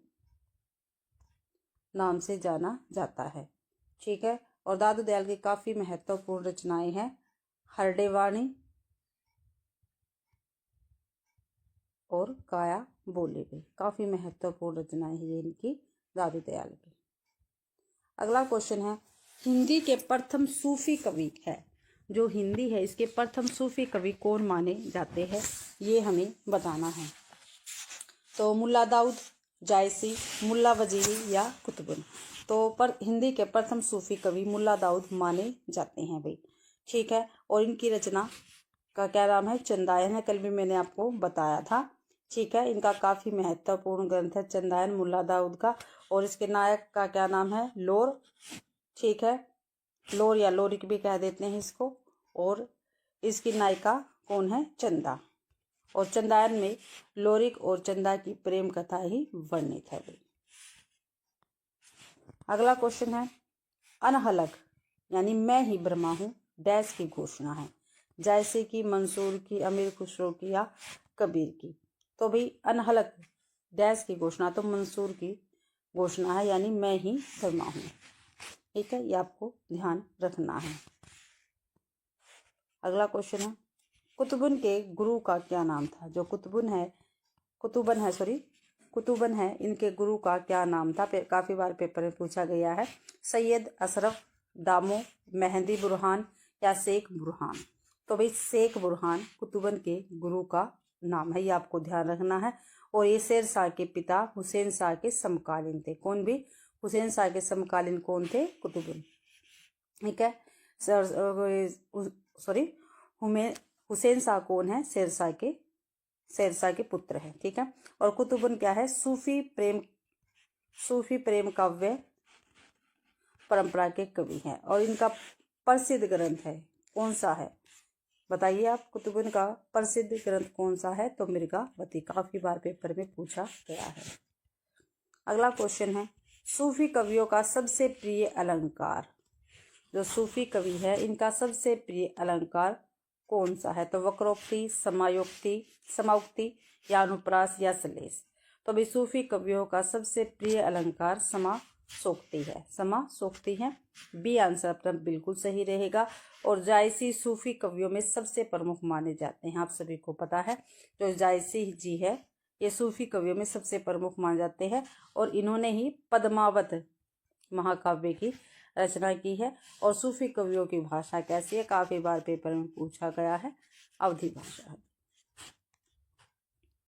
नाम से जाना जाता है, ठीक है। और दादू दयाल की काफी महत्वपूर्ण रचनाएं हैं, हरडेवाणी और काया बोले गई, काफी महत्वपूर्ण रचनाएं हैं ये इनकी दादू दयाल की। अगला क्वेश्चन है, हिंदी के प्रथम सूफी कवि है, जो हिंदी है इसके प्रथम सूफी कवि कौन माने जाते हैं, ये हमें बताना है। तो मुल्ला दाऊद, जायसी, मुल्ला वजीरी या कुतुबुन। तो पर हिंदी के प्रथम सूफी कवि मुल्ला दाऊद माने जाते हैं भाई, ठीक है। और इनकी रचना का क्या नाम है, चंदायन है, कल भी मैंने आपको बताया था, ठीक है। इनका काफी महत्वपूर्ण ग्रंथ है चंदायन मुल्ला दाऊद का। और इसके नायक का क्या नाम है, लोर, ठीक है, लोर या लोरिक भी कह देते हैं इसको। और इसकी नायिका कौन है, चंदा। और चंदायन में लोरिक और चंदा की प्रेम कथा ही वर्णित है। अगला क्वेश्चन है, अनहलक यानी मैं ही ब्रह्मा हूँ डैश की घोषणा है, जैसे कि मंसूर की, अमीर खुसरो की या कबीर की। तो भाई अनहलक डैश की घोषणा तो मंसूर की घोषणा है, यानी मैं ही फरमा हूँ। ठीक है, ये आपको ध्यान रखना है। अगला क्वेश्चन है, कुतुबन के गुरु का क्या नाम था? जो कुतुबन है इनके गुरु का क्या नाम था? काफ़ी बार पेपर में पूछा गया है। सैयद अशरफ, दामो, मेहंदी बुरहान या शेख बुरहान? तो भाई शेख बुरहान कुतुबन के गुरु का नाम है, ये आपको ध्यान रखना है। और ये शेर शाह के पिता हुसैन शाह के समकालीन थे। कौन भी? हुसैन शाह के समकालीन कौन थे? कुतुबन। ठीक है, हुसैन शाह कौन है? शेर शाह के पुत्र हैं। ठीक है, और कुतुबन क्या है? सूफी प्रेम काव्य परंपरा के कवि हैं। और इनका प्रसिद्ध ग्रंथ है, कौन सा है? बताइए आप, कुतुबन का प्रसिद्ध ग्रंथ कौन सा है? तो मिर्गावती। काफी बार पेपर में पूछा गया है। अगला क्वेश्चन है, सूफी कवियों का सबसे प्रिय अलंकार? जो सूफी कवि है इनका सबसे प्रिय अलंकार कौन सा है? तो वक्रोक्ति, समाउक्ति या अनुप्रास या सलेस? तो भाई सूफी कवियों का सबसे प्रिय अलंकार समासोक्ति है। बी आंसर अपना बिल्कुल सही रहेगा। और जायसी सूफी कवियों में सबसे प्रमुख माने जाते हैं, आप सभी को पता है। जो जायसी जी है ये सूफी कवियों में सबसे प्रमुख माने जाते हैं, और इन्होंने ही पद्मावत महाकाव्य की रचना की है। और सूफी कवियों की भाषा कैसी है? काफी बार पेपर में पूछा गया है, अवधी भाषा है।